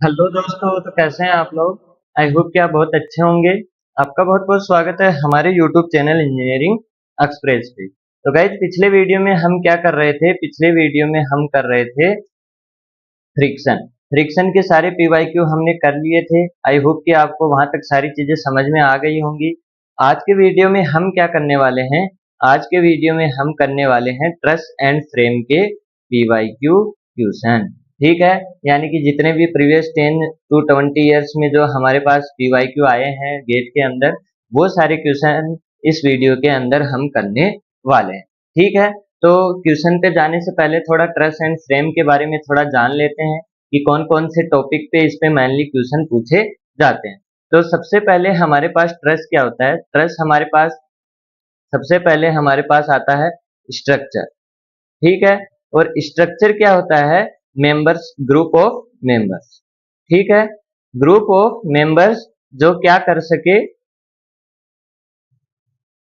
Hello दोस्तों, तो कैसे हैं आप लोग। आई होप कि आप बहुत अच्छे होंगे। आपका बहुत बहुत स्वागत है हमारे यूट्यूब चैनल इंजीनियरिंग एक्सप्रेस पे। तो गाइज, पिछले वीडियो में हम क्या कर रहे थे, पिछले वीडियो में हम कर रहे थे फ्रिक्शन। फ्रिक्शन के सारे पीवाईक्यू हमने कर लिए थे। आई होप कि आपको वहां तक सारी चीजें समझ में आ गई होंगी। आज के वीडियो में हम क्या करने वाले हैं, आज के वीडियो में हम करने वाले हैं ट्रस एंड फ्रेम के पीवाईक्यू क्वेश्चन। ठीक है, यानी कि जितने भी प्रीवियस 10 to 20 ईयर्स में जो हमारे पास पीवाईक्यू आए हैं गेट के अंदर, वो सारे क्वेश्चन इस वीडियो के अंदर हम करने वाले हैं। ठीक है, तो क्वेश्चन पे जाने से पहले थोड़ा ट्रस एंड फ्रेम के बारे में थोड़ा जान लेते हैं कि कौन कौन से टॉपिक पे इस पे मेनली क्वेश्चन पूछे जाते हैं। तो सबसे पहले हमारे पास ट्रस क्या होता है। ट्रस हमारे पास सबसे पहले हमारे पास आता है स्ट्रक्चर। ठीक है, और स्ट्रक्चर क्या होता है, मेंबर्स, ग्रुप ऑफ मेंबर्स। ठीक है, ग्रुप ऑफ मेंबर्स जो क्या कर सके,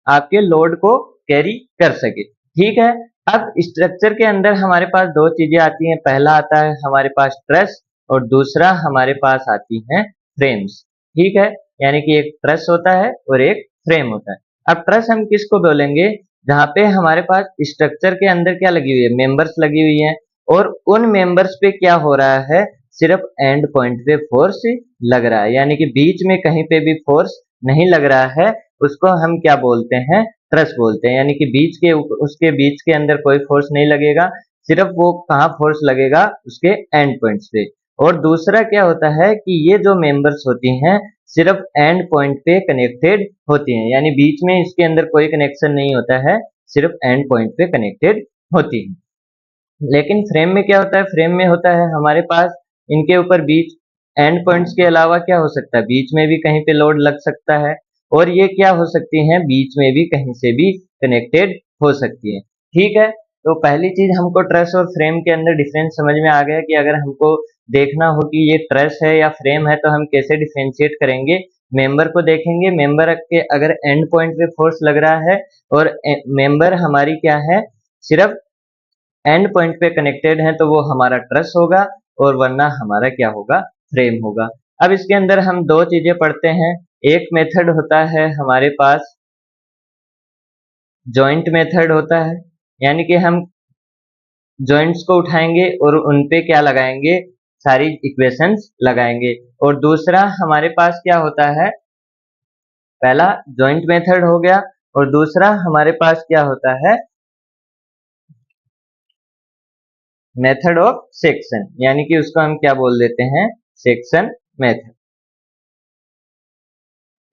आपके लोड को कैरी कर सके। ठीक है, अब स्ट्रक्चर के अंदर हमारे पास दो चीजें आती हैं। पहला आता है हमारे पास ट्रस और दूसरा हमारे पास आती हैं फ्रेम्स। ठीक है, यानी कि एक ट्रस होता है और एक फ्रेम होता है। अब ट्रस हम किसको बोलेंगे, जहां पे हमारे पास स्ट्रक्चर के अंदर क्या लगी हुई है, मेंबर्स लगी हुई है, और उन मेंबर्स पे क्या हो रहा है, सिर्फ एंड पॉइंट पे फोर्स लग रहा है, यानी कि बीच में कहीं पे भी फोर्स नहीं लग रहा है। उसको हम क्या बोलते हैं, ट्रस बोलते हैं। यानी कि बीच के उसके बीच के अंदर कोई फोर्स नहीं लगेगा, सिर्फ वो कहाँ फोर्स लगेगा, उसके एंड पॉइंट्स पे। और दूसरा क्या होता है कि ये जो मेंबर्स होती हैं सिर्फ एंड पॉइंट पे कनेक्टेड होती हैं, यानी बीच में इसके अंदर कोई कनेक्शन नहीं होता है, सिर्फ एंड पॉइंट पे कनेक्टेड होती है। लेकिन फ्रेम में क्या होता है, फ्रेम में होता है हमारे पास इनके ऊपर बीच एंड पॉइंट्स के अलावा क्या हो सकता है, बीच में भी कहीं पे लोड लग सकता है, और ये क्या हो सकती हैं, बीच में भी कहीं से भी कनेक्टेड हो सकती है। ठीक है, तो पहली चीज हमको ट्रस और फ्रेम के अंदर डिफरेंस समझ में आ गया कि अगर हमको देखना हो कि ये ट्रस है या फ्रेम है तो हम कैसे डिफरेंशिएट करेंगे। मेंबर को देखेंगे, मेंबर के अगर एंड पॉइंट पे फोर्स लग रहा है और मेंबर हमारी क्या है, सिर्फ एंड पॉइंट पे कनेक्टेड है, तो वो हमारा ट्रस होगा, और वरना हमारा क्या होगा, फ्रेम होगा। अब इसके अंदर हम दो चीजें पढ़ते हैं। एक मेथड होता है हमारे पास जॉइंट मेथड होता है, यानी कि हम जॉइंट्स को उठाएंगे और उन पे क्या लगाएंगे, सारी इक्वेशंस लगाएंगे। और दूसरा हमारे पास क्या होता है, पहला जॉइंट मेथड हो गया, और दूसरा हमारे पास क्या होता है, मेथड ऑफ सेक्शन, यानी कि उसको हम क्या बोल देते हैं, सेक्शन मेथड।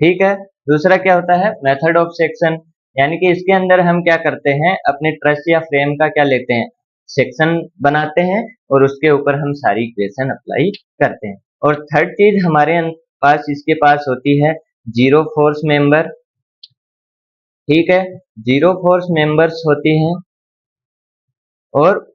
ठीक है, दूसरा क्या होता है, मेथड ऑफ सेक्शन, यानी कि इसके अंदर हम क्या करते हैं, अपने ट्रस या फ्रेम का क्या लेते हैं, सेक्शन बनाते हैं, और उसके ऊपर हम सारी इक्वेशन अप्लाई करते हैं। और थर्ड चीज हमारे पास इसके पास होती है जीरो फोर्स मेंबर। ठीक है, जीरो फोर्स मेंबर्स होती हैं, और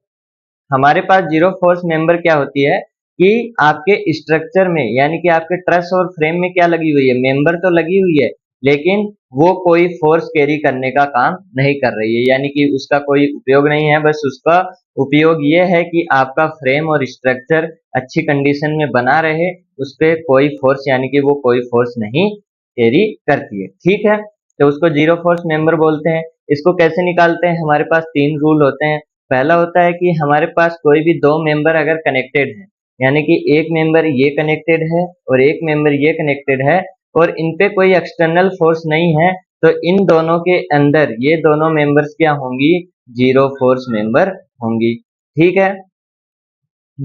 हमारे पास जीरो फोर्स मेंबर क्या होती है कि आपके स्ट्रक्चर में, यानी कि आपके ट्रस और फ्रेम में क्या लगी हुई है, मेंबर तो लगी हुई है, लेकिन वो कोई फोर्स कैरी करने का काम नहीं कर रही है, यानी कि उसका कोई उपयोग नहीं है। बस उसका उपयोग ये है कि आपका फ्रेम और स्ट्रक्चर अच्छी कंडीशन में बना रहे, उस पर कोई फोर्स, यानी कि वो कोई फोर्स नहीं कैरी करती है। ठीक है, तो उसको जीरो फोर्स मेंबर बोलते हैं। इसको कैसे निकालते हैं, हमारे पास तीन रूल होते हैं। पहला होता है कि हमारे पास कोई भी दो मेंबर अगर कनेक्टेड है, यानी कि एक मेंबर ये कनेक्टेड है और एक मेंबर ये कनेक्टेड है, और इन पे कोई एक्सटर्नल फोर्स नहीं है, तो इन दोनों के अंदर ये दोनों मेंबर्स क्या होंगी, जीरो फोर्स मेंबर होंगी। ठीक है,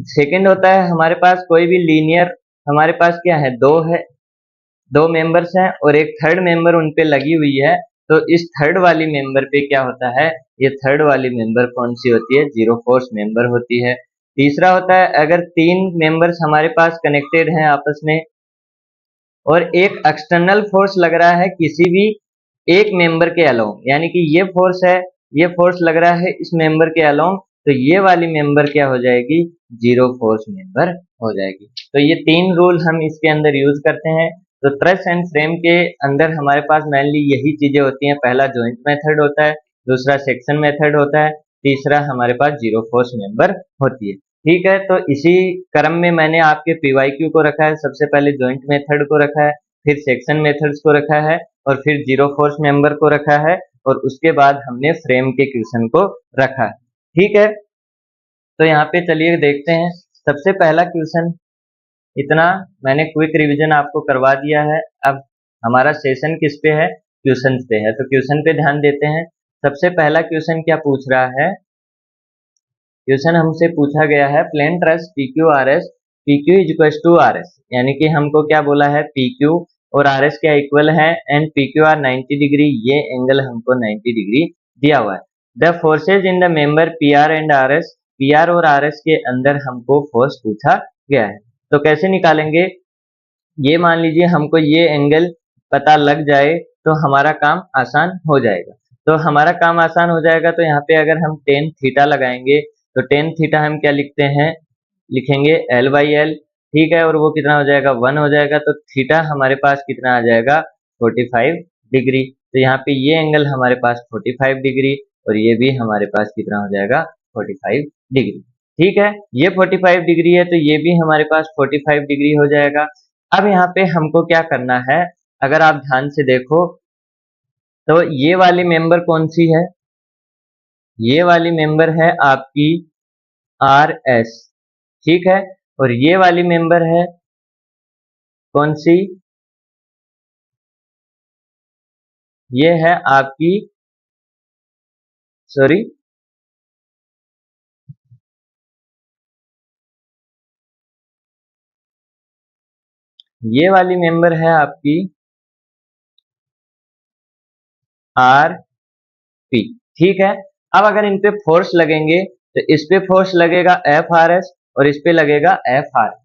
सेकंड होता है हमारे पास कोई भी लीनियर, हमारे पास क्या है, दो है, दो मेंबर्स हैं और एक थर्ड मेंबर उन पे लगी हुई है, तो इस थर्ड वाली मेंबर पे क्या होता है, ये थर्ड वाली मेंबर कौन सी होती है, जीरो फोर्स मेंबर होती है। तीसरा होता है अगर तीन मेंबर्स हमारे पास कनेक्टेड हैं आपस में, और एक एक्सटर्नल फोर्स लग रहा है किसी भी एक मेंबर के अलोंग, यानी कि ये फोर्स है, ये फोर्स लग रहा है इस मेंबर के अलोंग, तो ये वाली मेंबर क्या हो जाएगी, जीरो फोर्स मेंबर हो जाएगी। तो ये तीन रूल हम इसके अंदर यूज करते हैं। तो ट्रस एंड फ्रेम के अंदर हमारे पास मेनली यही चीजें होती हैं। पहला जॉइंट मेथड होता है, दूसरा सेक्शन मेथड होता है, तीसरा हमारे पास जीरो फोर्स मेंबर होती है। ठीक है, तो इसी क्रम में मैंने आपके PYQ को रखा है, सबसे पहले जॉइंट मेथड को रखा है, फिर सेक्शन मेथड्स को रखा है और फिर जीरो फोर्स मेंबर को रखा है और उसके बाद हमने फ्रेम के क्वेश्चन को रखा है। ठीक है, तो यहाँ पे चलिए देखते हैं सबसे पहला क्वेश्चन। इतना मैंने क्विक रिवीजन आपको करवा दिया है। अब हमारा सेशन किस पे है? क्वेश्चन पे है, तो क्वेश्चन पे ध्यान देते हैं। सबसे पहला क्वेश्चन क्या पूछ रहा है? क्वेश्चन हमसे पूछा गया है plane truss PQRS, PQ is equal to RS, यानी कि हमको क्या बोला है? PQ और RS क्या इक्वल है एंड PQR 90 डिग्री, ये एंगल हमको 90 डिग्री दिया हुआ है। The forces in the member PR and RS, PR और RS के अंदर हमको फोर्स पूछा गया है। तो कैसे निकालेंगे? ये मान लीजिए हमको ये एंगल पता लग जाए तो हमारा काम आसान हो जाएगा। तो हमारा काम आसान हो जाएगा, तो यहाँ पे अगर हम टेन थीटा लगाएंगे तो टेन थीटा हम क्या लिखते हैं? लिखेंगे L/L। ठीक है, और वो कितना हो जाएगा? 1 हो जाएगा। तो थीटा हमारे पास कितना आ जाएगा? 45 डिग्री। तो यहाँ पे ये एंगल हमारे पास 45 डिग्री और ये भी हमारे पास कितना हो जाएगा? 45 डिग्री। ठीक है, ये 45 डिग्री है तो ये भी हमारे पास 45 डिग्री हो जाएगा। अब यहाँ पे हमको क्या करना है? अगर आप ध्यान से देखो तो ये वाली मेंबर कौन सी है? ये वाली मेंबर है आपकी RS। ठीक है, और ये वाली मेंबर है कौन सी? ये है आपकी, सॉरी, ये वाली मेंबर है आपकी RP। ठीक है, अब अगर इन पे फोर्स लगेंगे तो इस पे फोर्स लगेगा FRS और इस पे लगेगा FRP।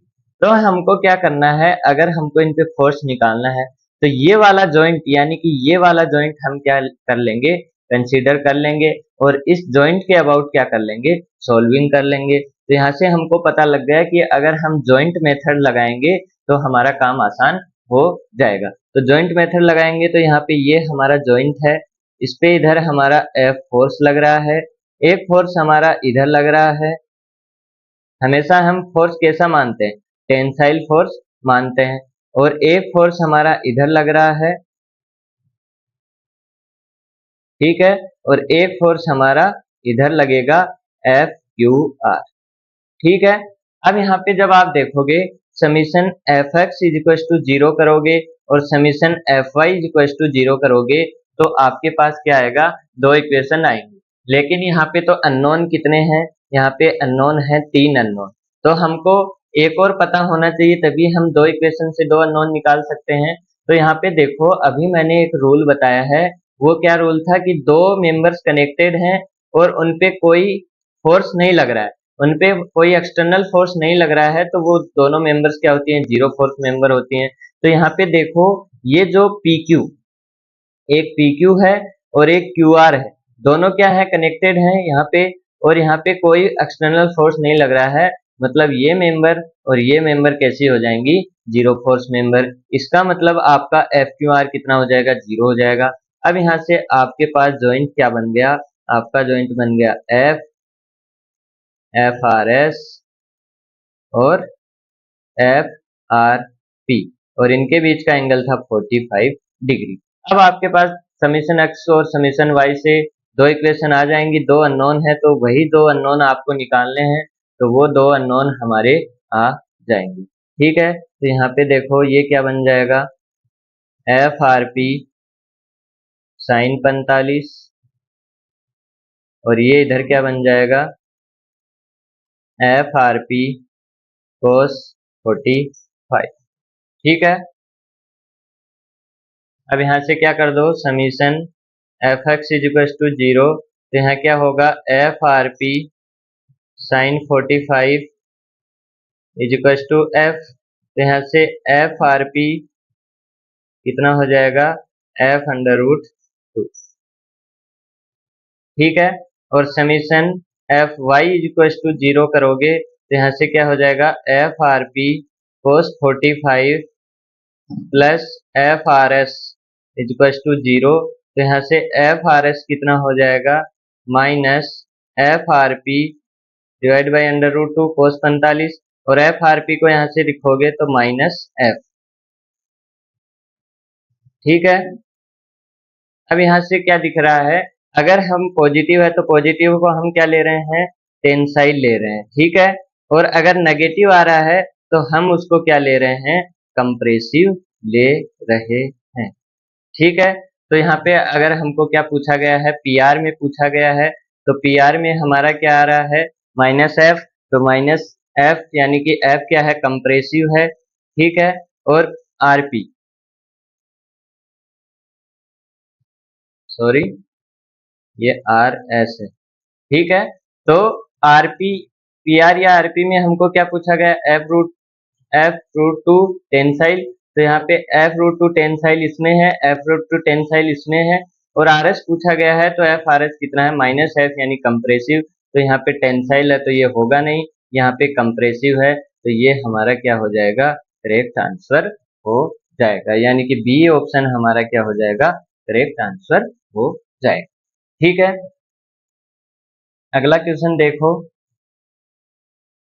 तो हमको क्या करना है? अगर हमको इन पे फोर्स निकालना है तो ये वाला जॉइंट, यानी कि ये वाला जॉइंट हम क्या कर लेंगे? कंसीडर कर लेंगे और इस जॉइंट के अबाउट क्या कर लेंगे? सॉल्विंग कर लेंगे। तो यहाँ से हमको पता लग गया कि अगर हम जॉइंट मेथड लगाएंगे तो हमारा काम आसान हो जाएगा। तो जॉइंट मेथड लगाएंगे तो यहाँ पे ये हमारा जॉइंट है, इस पे इधर हमारा F फोर्स लग रहा है, एक फोर्स हमारा इधर लग रहा है। हमेशा हम फोर्स कैसा मानते हैं? टेंसाइल फोर्स मानते हैं। और एक फोर्स हमारा इधर लग रहा है, ठीक है, और एक फोर्स हमारा इधर लगेगा FQR। ठीक है, अब यहाँ पे जब आप देखोगे summation Fx is equal to 0 करोगे और summation Fy is equal to 0 करोगे तो आपके पास क्या आएगा? दो इक्वेशन आएंगे। लेकिन यहाँ पे तो अननोन कितने हैं? यहाँ पे अननोन है 3 अननोन। तो हमको एक और पता होना चाहिए, तभी हम दो इक्वेशन से दो अननोन निकाल सकते हैं। तो यहाँ पे देखो, अभी मैंने एक रूल बताया है। वो क्या रूल था? कि दो मेंबर्स कनेक्टेड हैं और उनपे कोई फोर्स नहीं लग रहा है, उनपे कोई एक्सटर्नल फोर्स नहीं लग रहा है, तो वो दोनों मेंबर्स क्या होती हैं? जीरो फोर्स मेंबर होती हैं। तो यहाँ पे देखो, ये जो PQ, एक PQ है और एक QR है, दोनों क्या है? कनेक्टेड हैं यहाँ पे, और यहाँ पे कोई एक्सटर्नल फोर्स नहीं लग रहा है। मतलब ये मेंबर और ये मेंबर कैसी हो जाएंगी? Zero force member. इसका मतलब आपका FQR कितना हो जाएगा? 0 हो जाएगा। अब यहाँ से आपके पास जॉइंट क्या बन गया? आपका जॉइंट बन गया FRS और FRP और इनके बीच का एंगल था 45 डिग्री। अब आपके पास समीशन एक्स और समीशन वाई से दो इक्वेशन आ जाएंगी। दो अननोन है तो वही दो अननोन आपको निकालने हैं, तो वो दो अननोन हमारे आ जाएंगे। ठीक है, तो यहाँ पे देखो ये क्या बन जाएगा? FRP साइन 45 और ये इधर क्या बन जाएगा? FRP cos 45। ठीक है, अब यहाँ से क्या कर दो? Summation Fx is equal to 0, तो यहाँ क्या होगा? FRP sine 45 is equal to F। तो यहाँ से FRP कितना हो जाएगा? F√2। ठीक है, और summation Fy is equal to 0 करोगे तो यहाँ से क्या हो जाएगा? FRP cos 45 plus FRS is equal to 0। तो यहाँ से FRS कितना हो जाएगा? Minus FRP divide by √2 cos 45 और एफ आर पी को यहाँ से लिखोगे तो -f। ठीक है, अब यहाँ से क्या दिख रहा है, अगर हम पॉजिटिव है तो पॉजिटिव को हम क्या ले रहे हैं, टेंसाइल ले रहे हैं। ठीक है, और अगर नेगेटिव आ रहा है तो हम उसको क्या ले रहे हैं, कंप्रेसिव ले रहे हैं। ठीक है, तो यहाँ पे अगर हमको क्या पूछा गया है, पीआर में पूछा गया है, तो पीआर में हमारा क्या आ रहा है, -f, तो -f यानी कि f क्या है, कंप्रेसिव है। ठीक है, और आरपी, सॉरी ये आर एस है। ठीक है, तो आरपी, पीआर या आरपी में हमको क्या पूछा गया, f√2 टेंसाइल, तो यहाँ पे f√2 टेंसाइल इसमें है, f√2 टेंसाइल इसमें है, और आरएस पूछा गया है, तो एफ आर एस कितना है, -f यानी कंप्रेसिव, तो यहाँ पे टेंसाइल है तो ये होगा नहीं, यहाँ पे कंप्रेसिव है, तो ये हमारा क्या हो जाएगा, करेक्ट आंसर हो जाएगा, यानी कि बी ऑप्शन हमारा क्या हो जाएगा, करेक्ट आंसर हो जाएगा। ठीक है, अगला क्वेश्चन देखो,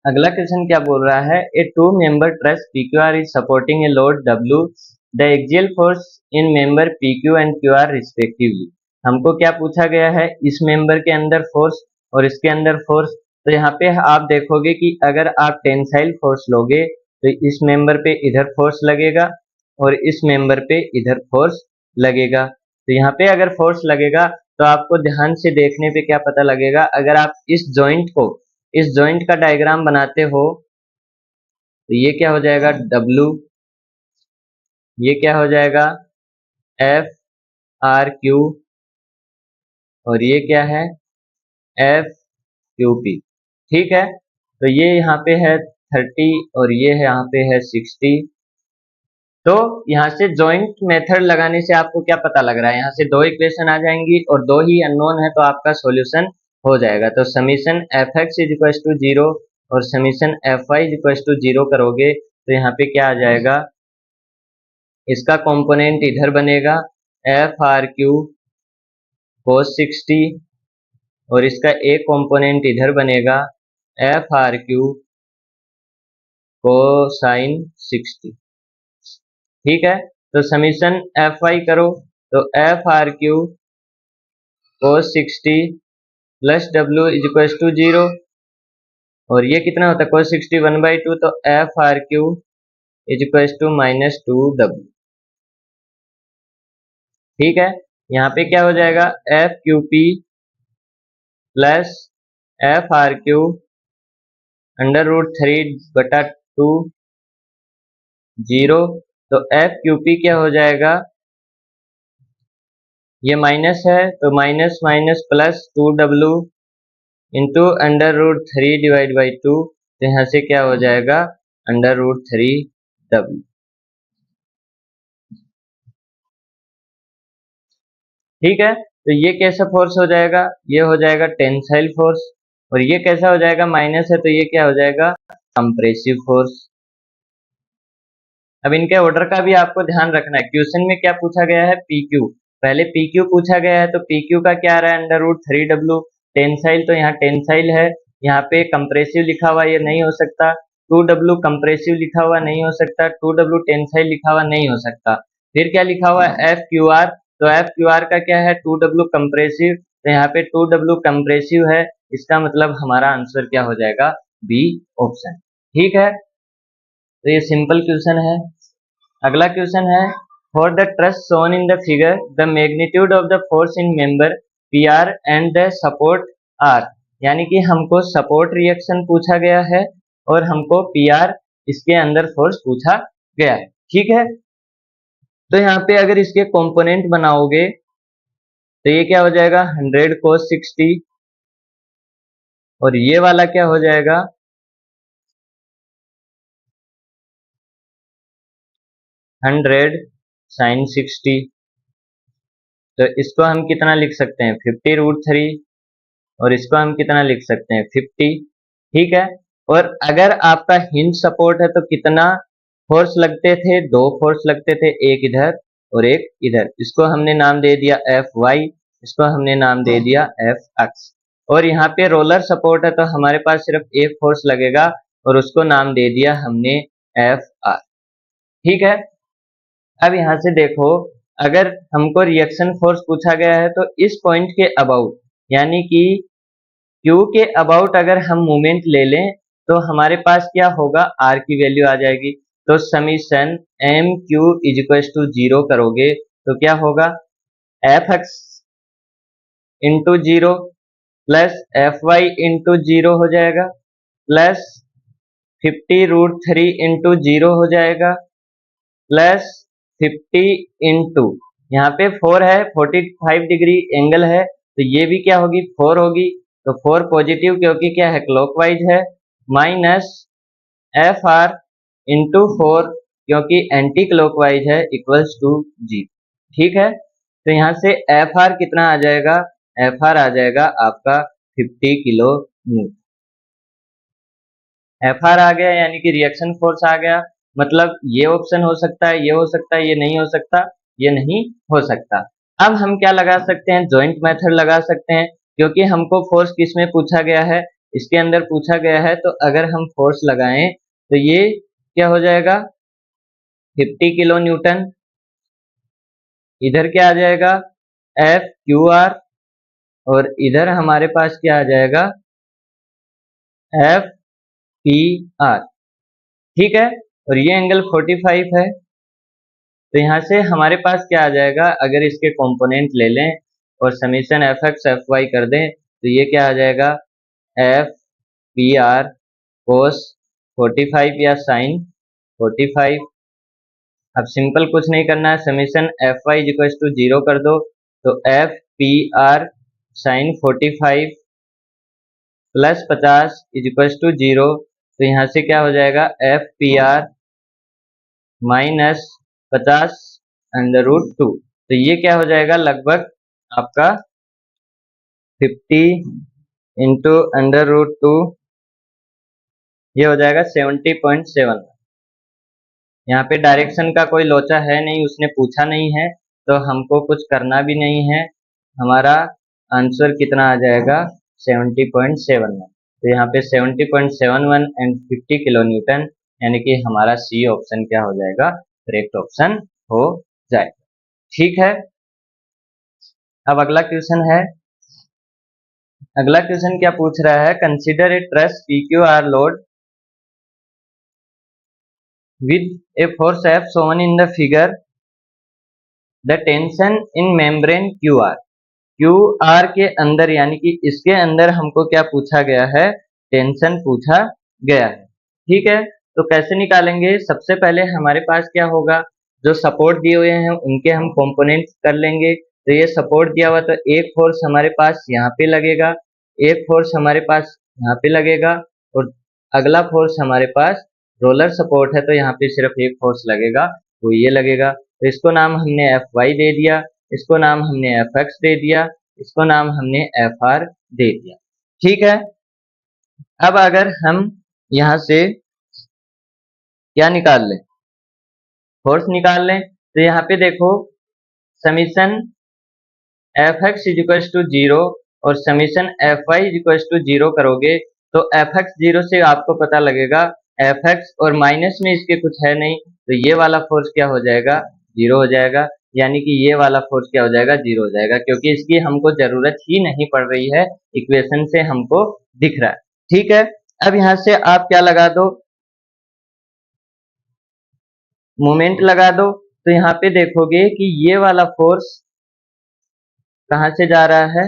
अगला क्वेश्चन क्या बोल रहा है, ए 2 member truss PQR is supporting a load W, the axial force in member PQ and QR respectively. हमको क्या पूछा गया है, इस मेंबर के अंदर फोर्स और इसके अंदर फोर्स, तो यहाँ पे आप देखोगे कि अगर आप टेंसाइल फोर्स लोगे तो इस मेंबर पे इधर फोर्स लगेगा और इस मेंबर पे इधर फोर्स लगेगा। तो यहाँ पे अगर फोर्स लगेगा तो आपको ध्यान से देखने पे क्या पता लगेगा, अगर आप इस जॉइंट का डायग्राम बनाते हो तो ये क्या हो जाएगा, W, ये क्या हो जाएगा, FRQ, और ये क्या है, FQP। ठीक है, तो ये यहाँ पे है 30 और ये है यहाँ पे है 60। तो यहाँ से जॉइंट मेथड लगाने से आपको क्या पता लग रहा है, यहाँ से दो इक्वेशन आ जाएंगी और दो ही अननोन है, तो आपका सॉल्यूशन हो जाएगा। तो समीशन fx = 0 और समीशन fy = 0 करोगे तो यहाँ पे क्या आ जाएगा, इसका कंपोनेंट इधर बनेगा FRQ cos 60 और इसका एक कंपोनेंट इधर बनेगा FRQ cosine 60। ठीक है, तो समीशन fy करो तो FRQ cos 60 प्लस W = 0 और ये कितना होता है, cos 60 1/2, तो FRQ = -2W। ठीक है, यहाँ पे क्या हो जाएगा, FQP प्लस FRQ √3/2 0, तो FQP क्या हो जाएगा, ये माइनस है तो minus minus plus 2W into √3/2, तो यहाँ से क्या हो जाएगा, √3W। ठीक है, तो ये कैसा फोर्स हो जाएगा, ये हो जाएगा टेंसाइल फोर्स, और ये कैसा हो जाएगा, माइनस है तो ये क्या हो जाएगा, कंप्रेसिव फोर्स। अब इनके ऑर्डर का भी आपको ध्यान रखना है, क्वेश्चन में क्या पूछा गया है, PQ, पहले PQ पूछा गया है, तो PQ का क्या आ रहा है, √3W। टेंसाइल, तो यहाँ टेंसाइल है, यहाँ पे कंप्रेसिव लिखा हुआ ये नहीं हो सकता, 2W कंप्रेसिव लिखा हुआ नहीं हो सकता, 2W टेंसाइल लिखा हुआ नहीं हो सकता। फिर क्या लिखा हुआ है, FQR, तो FQR का क्या है, 2W कंप्रेसिव, तो यहाँ पे 2W कंप्रेसिव है, इसका मतलब हमारा आंसर क्या हो जाएगा, बी ऑप्शन। ठीक है, तो ये सिंपल क्वेश्चन है। अगला क्वेश्चन है, for the truss shown in the figure the magnitude of the force in member PR and the support R, यानी कि हमको सपोर्ट रिएक्शन पूछा गया है और हमको PR इसके अंदर फोर्स पूछा गया है। ठीक है, तो यहाँ पे अगर इसके कंपोनेंट बनाओगे तो ये क्या हो जाएगा, 100 cos 60 और ये वाला क्या हो जाएगा, 100 sin 60। तो इसको हम कितना लिख सकते हैं, 50√3, और इसको हम कितना लिख सकते हैं, 50। ठीक है, और अगर आपका हिंज सपोर्ट है तो कितना फोर्स लगते थे, दो फोर्स लगते थे, एक इधर और एक इधर। इसको हमने नाम दे दिया FY, इसको हमने नाम दे दिया FX, और यहाँ पे रोलर सपोर्ट है तो हमारे पास सिर्फ एक फोर्स लगेगा और उसको नाम दे दिया हमने एफ आर। ठीक है, अब यहाँ से देखो, अगर हमको रिएक्शन फोर्स पूछा गया है तो इस पॉइंट के अबाउट यानी कि Q के अबाउट अगर हम मूवमेंट ले लें तो हमारे पास क्या होगा, R की वैल्यू आ जाएगी। तो summation M Q is equal to 0 करोगे तो क्या होगा, F X into 0 plus F Y into 0 हो जाएगा प्लस 50√3 इंटू 0 हो जाएगा प्लस 50 इंटू यहाँ पे 4 है, 45 डिग्री एंगल है तो ये भी क्या होगी, 4 होगी। तो 4 पॉजिटिव क्योंकि क्या है, क्लॉकवाइज है, माइनस एफ आर इंटू 4 क्योंकि एंटी क्लॉकवाइज है इक्वल्स टू 0। ठीक है, तो यहाँ से एफ आर कितना आ जाएगा, एफ आर आ जाएगा आपका 50 किलो न्यूटन। एफ आर आ गया यानी कि रिएक्शन फोर्स आ गया। मतलब ये ऑप्शन हो सकता है, ये हो सकता है, ये नहीं हो सकता, ये नहीं हो सकता। अब हम क्या लगा सकते हैं, जॉइंट मेथड लगा सकते हैं, क्योंकि हमको फोर्स किस में पूछा गया है, इसके अंदर पूछा गया है। तो अगर हम फोर्स लगाएं तो ये क्या हो जाएगा, 50 किलो न्यूटन, इधर क्या आ जाएगा, एफ क्यू आर, और इधर हमारे पास क्या आ जाएगा, एफ पी आर। ठीक है, और ये एंगल 45 है। तो यहाँ से हमारे पास क्या आ जाएगा, अगर इसके कंपोनेंट ले लें और summation F X F Y कर दें तो ये क्या आ जाएगा, एफ पी आर कोस 45 या साइन 45। अब सिंपल कुछ नहीं करना है, summation F Y equal to 0 कर दो तो F P R sine 45 plus 50 equal to 0। तो यहाँ से क्या हो जाएगा, एफ पी आर माइनस 50 √2। तो ये क्या हो जाएगा, लगभग आपका 50 इंटू √2, ये हो जाएगा 70.7। यहाँ पे डायरेक्शन का कोई लोचा है नहीं, उसने पूछा नहीं है तो हमको कुछ करना भी नहीं है। हमारा आंसर कितना आ जाएगा, 70.71। तो यहाँ पे 70.71 एंड 50 किलो न्यूटन, यानी कि हमारा सी ऑप्शन क्या हो जाएगा, करेक्ट ऑप्शन हो जाएगा। ठीक है, अब अगला क्वेश्चन है। अगला क्वेश्चन क्या पूछ रहा है, consider a truss PQR load with a force F shown in the figure, the tension in membrane QR। QR के अंदर यानी कि इसके अंदर हमको क्या पूछा गया है, टेंशन पूछा गया है। ठीक है, तो कैसे निकालेंगे, सबसे पहले हमारे पास क्या होगा, जो सपोर्ट दिए हुए हैं उनके हम कंपोनेंट कर लेंगे। तो ये सपोर्ट दिया हुआ तो एक फोर्स हमारे पास यहाँ पे लगेगा, एक फोर्स हमारे पास यहाँ पे लगेगा, और अगला फोर्स हमारे पास रोलर सपोर्ट है तो यहाँ पे सिर्फ एक फोर्स लगेगा, वो ये लगेगा। तो इसको नाम हमने एफ वाई दे दिया, इसको नाम हमने एफ एक्स दे दिया, इसको नाम हमने एफ आर दे दिया। ठीक है, अब अगर हम यहाँ से क्या निकाल लें, फोर्स निकाल लें, तो यहाँ पे देखो summation F X is equal to 0 और summation F Y is equal to 0 करोगे तो एफ एक्स 0 से आपको पता लगेगा एफ एक्स, और माइनस में इसके कुछ है नहीं तो ये वाला फोर्स क्या हो जाएगा, 0 हो जाएगा। यानी कि ये वाला फोर्स क्या हो जाएगा, 0 हो जाएगा, क्योंकि इसकी हमको जरूरत ही नहीं पड़ रही है, इक्वेशन से हमको दिख रहा है। ठीक है, अब यहाँ से आप क्या लगा दो, मोमेंट लगा दो। तो यहाँ पे देखोगे कि ये वाला फोर्स कहाँ से जा रहा है,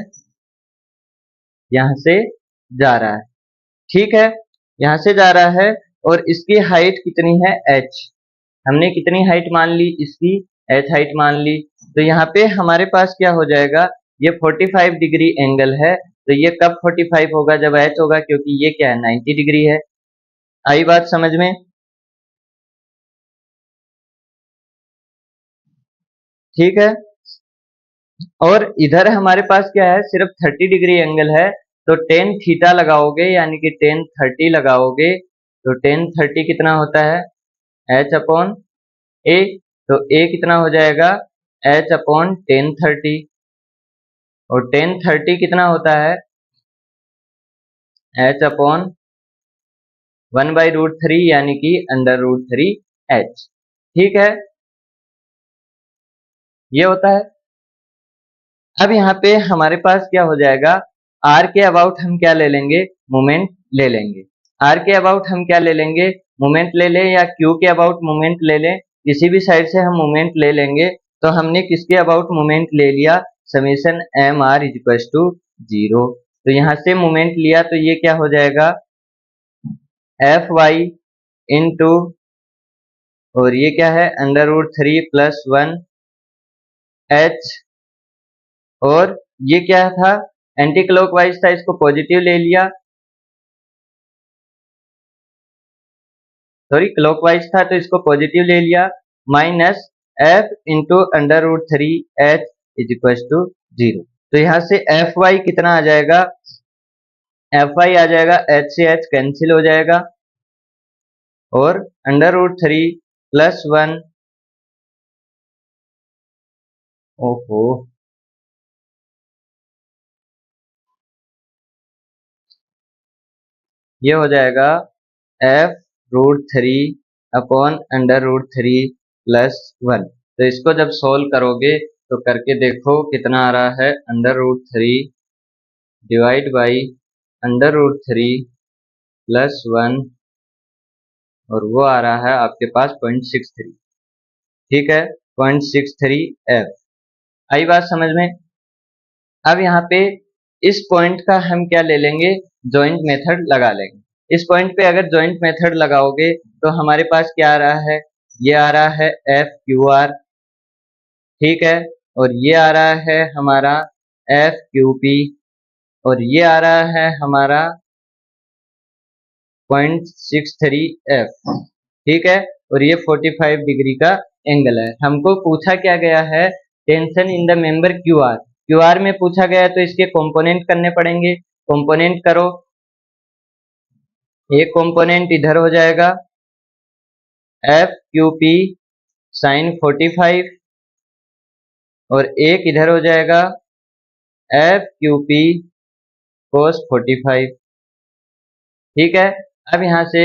यहाँ से जा रहा है। ठीक है, यहाँ से जा रहा है और इसकी हाइट कितनी है, h। हमने कितनी हाइट मान ली, इसकी h हाइट मान ली। तो यहाँ पे हमारे पास क्या हो जाएगा, ये 45 डिग्री एंगल है, तो ये कब 45 होगा, जब h होगा, क्योंकि ये क्या है, 90 डिग्री है। आई बात समझ में। ठीक है, और इधर हमारे पास क्या है, सिर्फ 30 डिग्री एंगल है, तो टेन थीटा लगाओगे यानी कि 1030 लगाओगे तो 1030 कितना होता है, h अपॉन ए। तो ए कितना हो जाएगा, h अपॉन 1030, और 1030 कितना होता है, h अपॉन 1/√3 यानी कि √3h। ठीक है, ये होता है। अब यहाँ पे हमारे पास क्या हो जाएगा, r के अबाउट हम क्या ले लेंगे, मोमेंट ले लेंगे। r के अबाउट हम क्या ले लेंगे, मोमेंट ले लें, या q के अबाउट मोमेंट ले लें, किसी भी साइड से हम मोमेंट ले लेंगे। तो हमने किसके अबाउट मोमेंट ले लिया, समीशन mr इक्वल्स टू 0। तो यहाँ से मोमेंट लिया तो ये क्या हो जाएगा, fy इंटू, और ये क्या है, √3 + 1h, और ये क्या था, एंटी क्लॉकवाइज था, इसको पॉजिटिव ले लिया, सॉरी क्लॉकवाइज था तो इसको पॉजिटिव ले लिया, minus f into √3h equals to 0। तो यहाँ से fy कितना आ जाएगा, fy आ जाएगा, h से h कैंसिल हो जाएगा, और √3 + 1, ओहो, ये हो जाएगा f√3 अपॉन √3 + 1। तो इसको जब सोल्व करोगे तो करके देखो कितना आ रहा है, √3 डिवाइड बाई √3 + 1, और वो आ रहा है आपके पास 0.63। ठीक है, 0.63f। आई बात समझ में। अब यहाँ पे इस पॉइंट का हम क्या ले लेंगे, जॉइंट मेथड लगा लेंगे। इस पॉइंट पे अगर जॉइंट मेथड लगाओगे तो हमारे पास क्या आ रहा है, ये आ रहा है FQR, ठीक है, और ये आ रहा है हमारा FQP, और ये आ रहा है हमारा 0.63f। ठीक है, और ये 45 डिग्री का एंगल है। हमको पूछा क्या गया है, tension in the member QR। QR में पूछा गया है तो इसके कंपोनेंट करने पड़ेंगे। कंपोनेंट करो, एक कंपोनेंट इधर हो जाएगा FQP sin 45, और एक इधर हो जाएगा FQP cos 45। ठीक है, अब यहाँ से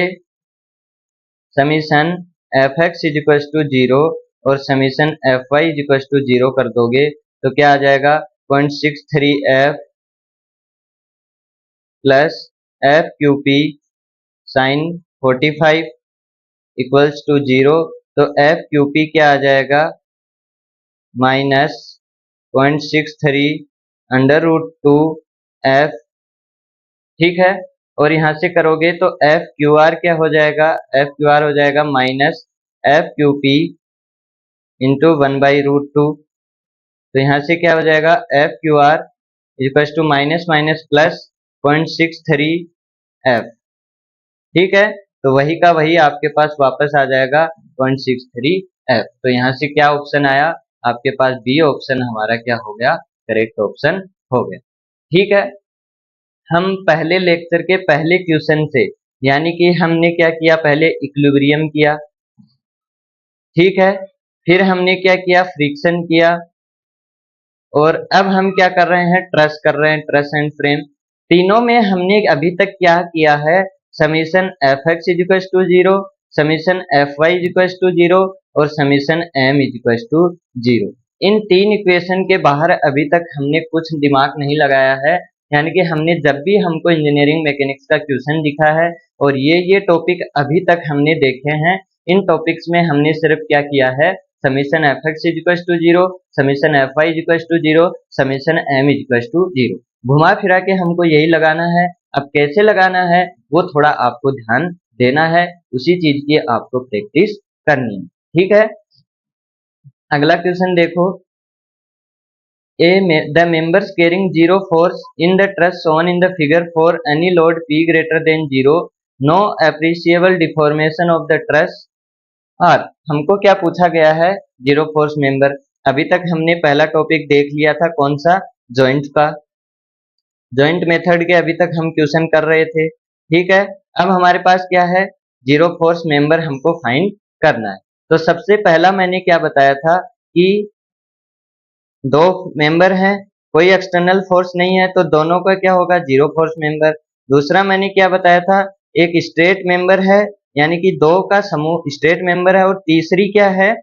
समीशन fx इक्वल्स टू 0 और समीशन fy इक्वल्स टू 0 कर दोगे तो क्या आ जाएगा, 0.63f plus FQP sin 45 equals to 0। तो FQP क्या आ जाएगा, माइनस 0.63 √2f। ठीक है, और यहाँ से करोगे तो FQR क्या हो जाएगा, FQR हो जाएगा माइनस FQP इंटू 1/√2। तो यहाँ से क्या हो जाएगा, FQR equals to minus minus plus 0.63f। ठीक है, तो वही का वही आपके पास वापस आ जाएगा 0.63f। तो यहाँ से क्या ऑप्शन आया, आपके पास बी ऑप्शन हमारा क्या हो गया, करेक्ट ऑप्शन हो गया। ठीक है, हम पहले लेक्चर के पहले क्वेश्चन से, यानी कि हमने क्या किया, पहले इक्विलिब्रियम किया, ठीक है, फिर हमने क्या किया, फ्रिक्शन किया, और अब हम क्या कर रहे हैं, ट्रस कर रहे हैं, ट्रस एंड फ्रेम। तीनों में हमने अभी तक क्या किया है, summation fx equals to 0, summation fy equals to 0 और समीशन m इक्वल्स टू 0। इन तीन इक्वेशन के बाहर अभी तक हमने कुछ दिमाग नहीं लगाया है, यानी कि हमने जब भी हमको इंजीनियरिंग मैकेनिक्स का क्वेश्चन दिखा है और ये टॉपिक अभी तक हमने देखे हैं, इन टॉपिक्स में हमने सिर्फ क्या किया है, summation fx equals to 0, summation fy equals to 0, summation m equals to 0। घुमा फिरा के हमको यही लगाना है। अब कैसे लगाना है वो थोड़ा आपको ध्यान देना है, उसी चीज की आपको प्रैक्टिस करनी है। ठीक है, अगला क्वेश्चन देखो, the members carrying 0 force in the truss shown in the figure for any load P greater than 0, no appreciable deformation of the truss are। हमको क्या पूछा गया है, जीरो फोर्स मेंबर। अभी तक हमने पहला टॉपिक देख लिया था, कौन सा, जॉइंट का। जॉइंट मेथड के अभी तक हम क्वेश्चन कर रहे थे। ठीक है, अब हमारे पास क्या है, जीरो फोर्स मेंबर हमको फाइंड करना है। तो सबसे पहला मैंने क्या बताया था कि दो मेंबर हैं, कोई एक्सटर्नल फोर्स नहीं है, तो दोनों का क्या होगा, जीरो फोर्स मेंबर। दूसरा मैंने क्या बताया था, एक स्ट्रेट मेंबर है, यानी कि दो का समूह स्ट्रेट मेंबर है, और तीसरी क्या है,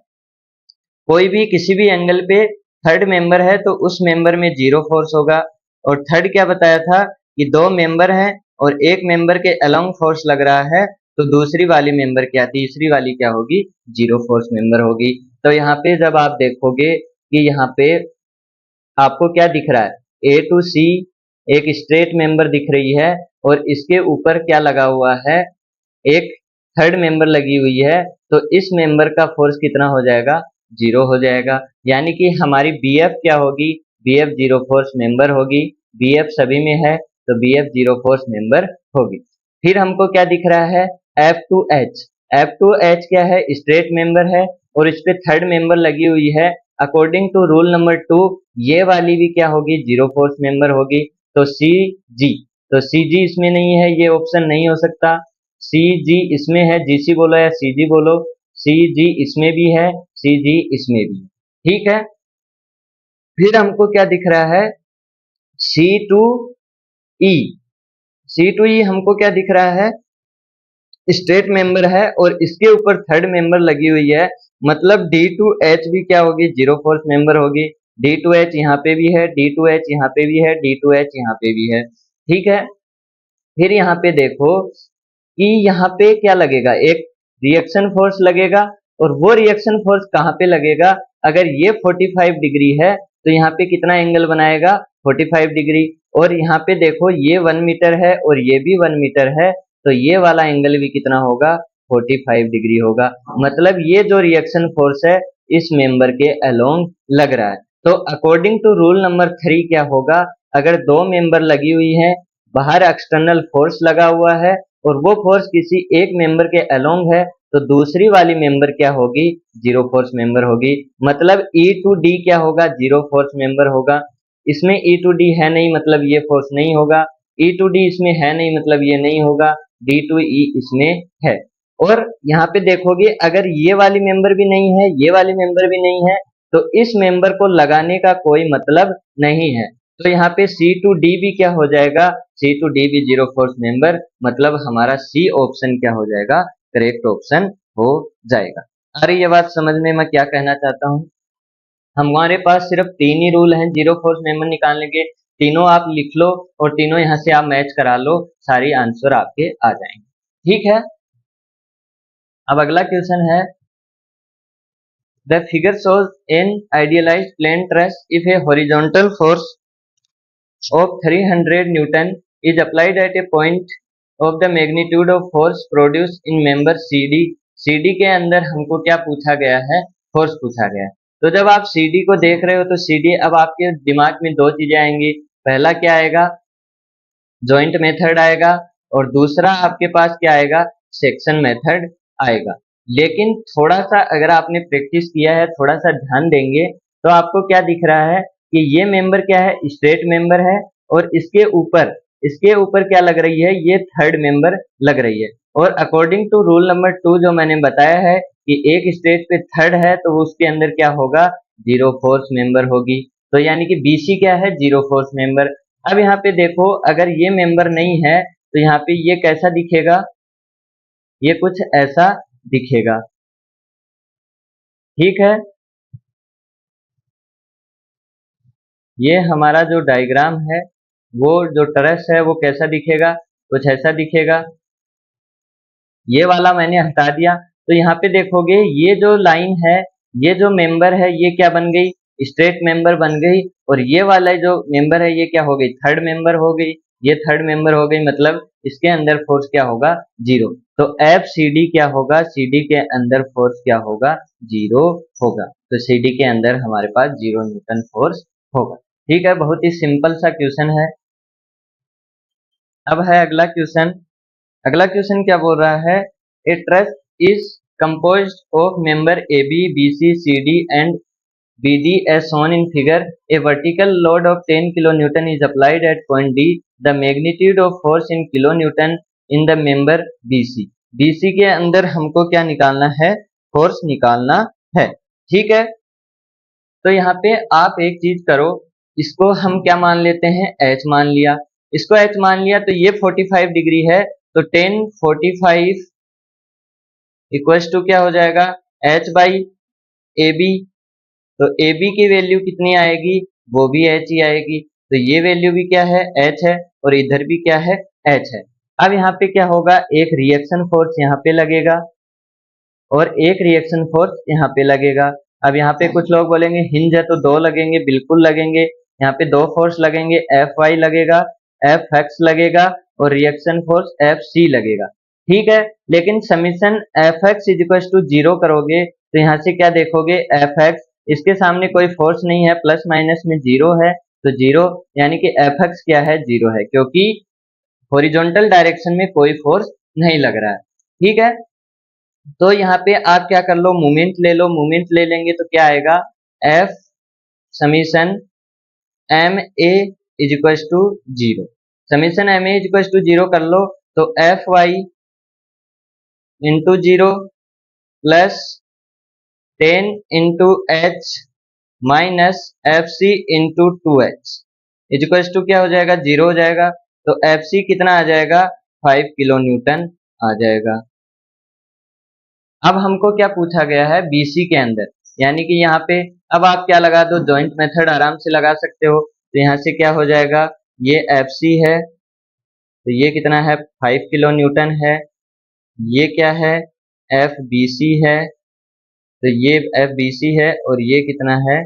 कोई भी किसी भी एंगल पे थर्ड मेंबर है तो उस मेंबर में जीरो फोर्स होगा। और थर्ड क्या बताया था कि दो मेंबर हैं और एक मेंबर के अलोंग फोर्स लग रहा है, तो दूसरी वाली मेंबर क्या, तीसरी वाली क्या होगी, जीरो फोर्स मेंबर होगी। तो यहाँ पे जब आप देखोगे कि यहाँ पे आपको क्या दिख रहा है, ए टू सी एक स्ट्रेट मेंबर दिख रही है, और इसके ऊपर क्या लगा हुआ है, एक थर्ड मेंबर लगी हुई है, तो इस मेंबर का फोर्स कितना हो जाएगा, जीरो हो जाएगा। यानी कि हमारी बीएफ क्या होगी, बीएफ जीरो फोर्स मेंबर होगी। बीएफ सभी में है तो बीएफ जीरो फोर्स मेंबर होगी। फिर हमको क्या दिख रहा है, F two H. F two H क्या है, स्ट्रेट मेंबर है और इस पे थर्ड मेंबर लगी हुई है। अकॉर्डिंग टू रूल नंबर 2 ये वाली भी क्या होगी, जीरो फोर्स मेंबर होगी। तो सी जी, तो सी जी इसमें नहीं है, ये ऑप्शन नहीं हो सकता। सी जी इसमें है, जीसी बोलो या सी जी बोलो, सी जी इसमें भी है, सी जी इसमें भी है। ठीक है, फिर हमको क्या दिख रहा है, सी टू ई। सी टू ई हमको क्या दिख रहा है, स्ट्रेट मेंबर है और इसके ऊपर थर्ड मेंबर लगी हुई है, मतलब डी टू एच भी क्या होगी, जीरो फोर्स मेंबर होगी। डी टू एच यहाँ पे भी है, डी टू एच यहाँ पे भी है, डी टू एच यहाँ पे भी है। ठीक है, फिर यहाँ पे देखो कि यहाँ पे क्या लगेगा, एक रिएक्शन फोर्स लगेगा, और वो रिएक्शन फोर्स कहाँ पे लगेगा, अगर ये 45 डिग्री है तो यहाँ पे कितना एंगल बनाएगा, 45 डिग्री। और यहाँ पे देखो ये 1 मीटर है और ये भी 1 मीटर है, तो ये वाला एंगल भी कितना होगा, 45 डिग्री होगा। मतलब ये जो रिएक्शन फोर्स है इस मेंबर के अलोंग लग रहा है। तो अकॉर्डिंग टू रूल नंबर 3 क्या होगा, अगर दो मेंबर लगी हुई है, बाहर एक्सटर्नल फोर्स लगा हुआ है और वो फोर्स किसी एक मेंबर के अलोंग है, तो दूसरी वाली मेंबर क्या होगी, जीरो फोर्स मेंबर होगी। मतलब ई टू डी क्या होगा, जीरो फोर्स मेंबर होगा। इसमें ई टू डी है नहीं, मतलब ये फोर्स नहीं होगा। ई टू डी इसमें है नहीं, मतलब ये नहीं होगा। डी टू ई इसमें है। और यहाँ पे देखोगे अगर ये वाली मेंबर भी नहीं है, ये वाली मेंबर भी नहीं है, तो इस मेंबर को लगाने का कोई मतलब नहीं है। तो यहाँ पे सी टू डी भी क्या हो जाएगा, सी टू डी भी जीरो फोर्स मेंबर, मतलब हमारा सी ऑप्शन क्या हो जाएगा, करेक्ट ऑप्शन हो जाएगा। अरे ये बात समझ में मैं क्या कहना चाहता हूँ, हमारे पास सिर्फ तीन ही रूल हैं जीरो फोर्स मेंबर निकालने के, तीनों आप लिख लो और तीनों यहाँ से आप मैच करा लो, सारी आंसर आपके आ जाएंगे। ठीक है, अब अगला क्वेश्चन है, the figure shows an idealized plane truss if a horizontal force of 300 Newton is applied at a point of the magnitude of force produced in member CD। CD के अंदर हमको क्या पूछा गया है, फोर्स पूछा गया है। तो जब आप CD को देख रहे हो तो CD, अब आपके दिमाग में दो चीजें आएंगी, पहला क्या आएगा, जॉइंट मेथड आएगा, और दूसरा आपके पास क्या आएगा, सेक्शन मेथड आएगा। लेकिन थोड़ा सा अगर आपने प्रैक्टिस किया है, थोड़ा सा ध्यान देंगे, तो आपको क्या दिख रहा है कि ये मेंबर क्या है, स्ट्रेट मेंबर है, और इसके ऊपर क्या लग रही है, ये थर्ड मेंबर लग रही है। और अकॉर्डिंग टू रूल नंबर 2 जो मैंने बताया है कि एक स्ट्रेट पे थर्ड है तो उसके अंदर क्या होगा, जीरो फोर्स मेंबर होगी। तो यानी कि बीसी क्या है, जीरो फोर्स मेंबर। अब यहाँ पे देखो अगर ये मेंबर नहीं है तो यहाँ पे ये कैसा दिखेगा, ये कुछ ऐसा दिखेगा। ठीक है, ये हमारा जो डायग्राम है, वो जो ट्रस है वो कैसा दिखेगा, कुछ ऐसा दिखेगा। ये वाला मैंने हटा दिया, तो यहाँ पे देखोगे ये जो लाइन है, ये जो मेंबर है ये क्या बन गई, स्ट्रेट मेंबर बन गई, और ये वाला जो मेंबर है ये क्या हो गई, थर्ड मेंबर हो गई। ये थर्ड मेंबर हो गई, मतलब इसके अंदर फोर्स क्या होगा, जीरो। तो एफ सी डी क्या होगा, सी डी के अंदर फोर्स क्या होगा, जीरो होगा। तो सी डी के अंदर हमारे पास जीरो न्यूटन फोर्स होगा। ठीक है, बहुत ही सिंपल सा क्वेश्चन है। अब है अगला क्वेश्चन। अगला क्वेश्चन क्या बोल रहा है, ए truss is composed of member AB, BC, CD and BD as shown in figure। A vertical load of 10 kilonewton is applied at point D। The magnitude of force in kilonewton in the member BC। BC के अंदर हमको क्या निकालना है, force निकालना है। ठीक है, तो यहाँ पे आप एक चीज करो, इसको हम क्या मान लेते हैं, H मान लिया। इसको h मान लिया तो ये 45 डिग्री है, तो tan 45 इक्वल्स टू क्या हो जाएगा, h बाई ए बी। तो ए बी की वैल्यू कितनी आएगी, वो भी h ही आएगी। तो ये वैल्यू भी क्या है, h है, और इधर भी क्या है, h है। अब यहाँ पे क्या होगा, एक रिएक्शन फोर्स यहाँ पे लगेगा और एक रिएक्शन फोर्स यहाँ पे लगेगा। अब यहाँ पे कुछ लोग बोलेंगे हिंज है तो दो लगेंगे, बिल्कुल लगेंगे। यहाँ पे दो फोर्स लगेंगे, एफ वाई लगेगा, एफ एक्स लगेगा और रिएक्शन फोर्स एफ सी लगेगा। ठीक है, लेकिन summation F X is equal to zero करोगे तो यहाँ से क्या देखोगे, एफ एक्स इसके सामने कोई फोर्स नहीं है, प्लस माइनस में जीरो है, तो जीरो यानी कि एफ एक्स क्या है, जीरो है, क्योंकि हॉरिजॉन्टल डायरेक्शन में कोई फोर्स नहीं लग रहा है। ठीक है, तो यहाँ पे आप क्या कर लो, मोमेंट ले लो, मोमेंट ले लेंगे तो क्या आएगा, F summation M A is equal to zero. Summation M A is equal to zero कर लो तो F Y into zero plus 10 into H minus F C into two H is equal to क्या हो जाएगा, zero हो जाएगा। तो F C कितना आ जाएगा, 5 किलो न्यूटन आ जाएगा। अब हमको क्या पूछा गया है, बीसी के अंदर, यानी कि यहाँ पे अब आप क्या लगा दो, जॉइंट मेथड आराम से लगा सकते हो। तो यहाँ से क्या हो जाएगा, ये एफ सी है तो ये कितना है, 5 किलो न्यूटन है। ये क्या है, एफ बी सी है, तो ये एफ बी सी है, और ये कितना है,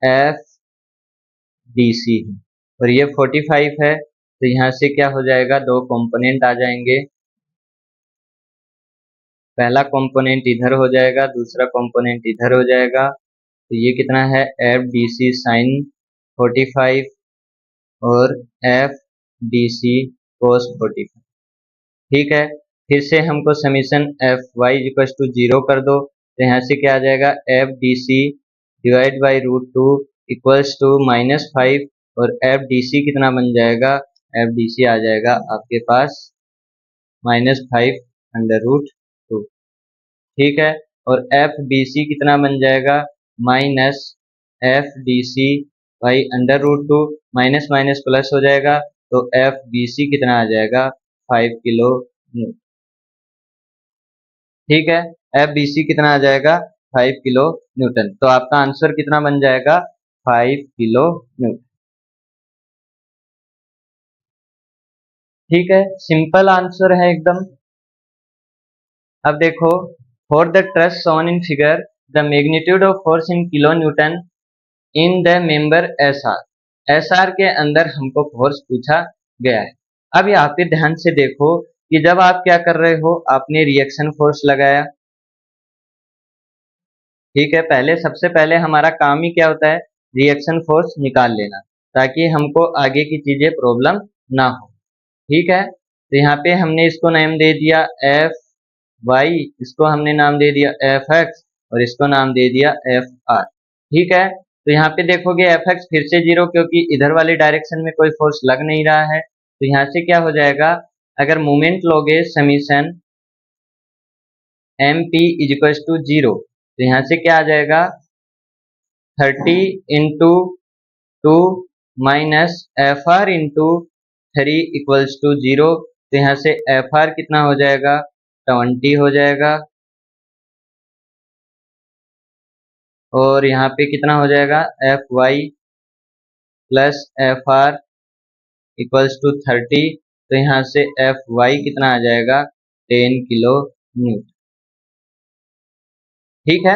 एफ डी सी है, और ये 45 है। तो यहाँ से क्या हो जाएगा, दो कंपोनेंट आ जाएंगे, पहला कंपोनेंट इधर हो जाएगा, दूसरा कंपोनेंट इधर हो जाएगा। तो ये कितना है, एफ डी सी साइन 45 और एफ डी सी कोस 45। ठीक है, फिर से हमको summation F Y equal to zero कर दो, तो यहाँ से क्या आ जाएगा, F D C divide by root two equals to -5, और एफ डी सी कितना बन जाएगा, एफ डी सी आ जाएगा आपके पास -5 अंडर रूट टू। ठीक है, और एफ बी सी कितना बन जाएगा, minus F D C by under root two, minus minus plus हो जाएगा, तो एफ बी सी कितना आ जाएगा, 5 किलो न्यूटन। ठीक है, एफ बी सी कितना आ जाएगा, 5 किलो न्यूटन। तो आपका आंसर कितना बन जाएगा, 5 किलो न्यूटन। ठीक है, सिंपल आंसर है एकदम। अब देखो, for the truss shown in figure the magnitude of force in kilo Newton in the member S R. S R के अंदर हमको फोर्स पूछा गया है। अब यहाँ पे ध्यान से देखो कि जब आप क्या कर रहे हो, आपने रिएक्शन फोर्स लगाया। ठीक है, पहले सबसे पहले हमारा काम ही क्या होता है, रिएक्शन फोर्स निकाल लेना, ताकि हमको आगे की चीजें प्रॉब्लम ना हो। ठीक है, तो यहाँ पे हमने इसको नाम दे दिया एफ वाई, इसको हमने नाम दे दिया एफ एक्स, और इसको नाम दे दिया एफ आर। ठीक है, तो यहाँ पे देखोगे एफ एक्स फिर से जीरो, क्योंकि इधर वाली डायरेक्शन में कोई फोर्स लग नहीं रहा है। तो यहाँ से क्या हो जाएगा, अगर मोमेंट लोगे summation M P is equal to zero, तो यहाँ से क्या आ जाएगा, 30 into two minus F R into 3 equals to zero. तो यहाँ से एफ आर कितना हो जाएगा, 20 हो जाएगा, और यहाँ पे कितना हो जाएगा, F Y plus F R equals to 30। तो यहाँ से एफ वाई कितना आ जाएगा, 10 किलो न्यूटन। ठीक है,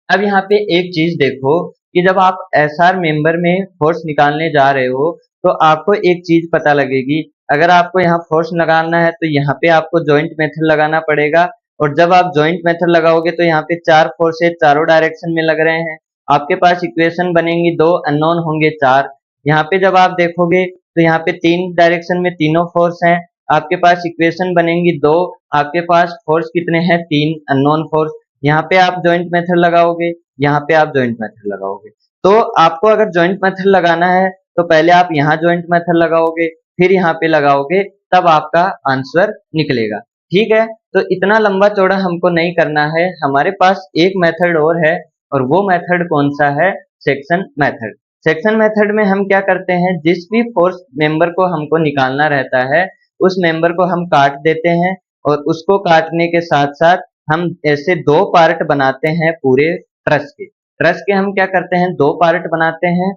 अब यहाँ पे एक चीज देखो कि जब आप एसआर मेंबर में फोर्स निकालने जा रहे हो तो आपको एक चीज पता लगेगी। अगर आपको यहाँ फोर्स लगाना है तो यहाँ पे आपको जॉइंट मेथड लगाना पड़ेगा, और जब आप जॉइंट मेथड लगाओगे तो यहाँ पे चार फोर्सेज चारों डायरेक्शन में लग रहे हैं, आपके पास इक्वेशन बनेंगी, दो अननोन होंगे चार। यहाँ पे जब आप देखोगे तो यहाँ पे तीन डायरेक्शन में तीनों फोर्स हैं, आपके पास इक्वेशन बनेंगी दो, आपके पास फोर्स कितने हैं, तीन अननोन फोर्स। यहाँ पे आप जॉइंट मेथड लगाओगे, यहाँ पे आप जॉइंट मेथड लगाओगे। तो आपको अगर जॉइंट मेथड लगाना है तो पहले आप यहाँ जॉइंट मेथड लगाओगे, फिर यहाँ पे लगाओगे, तब आपका आंसर निकलेगा। ठीक है, तो इतना लंबा चौड़ा हमको नहीं करना है, हमारे पास एक मेथड और है, और वो मेथड कौन सा है, सेक्शन मेथड। सेक्शन मेथड में हम क्या करते हैं, जिस भी फोर्स मेंबर को हमको निकालना रहता है उस मेंबर को हम काट देते हैं, और उसको काटने के साथ साथ हम ऐसे दो पार्ट बनाते हैं पूरे ट्रस के। ट्रस के हम क्या करते हैं, दो पार्ट बनाते हैं।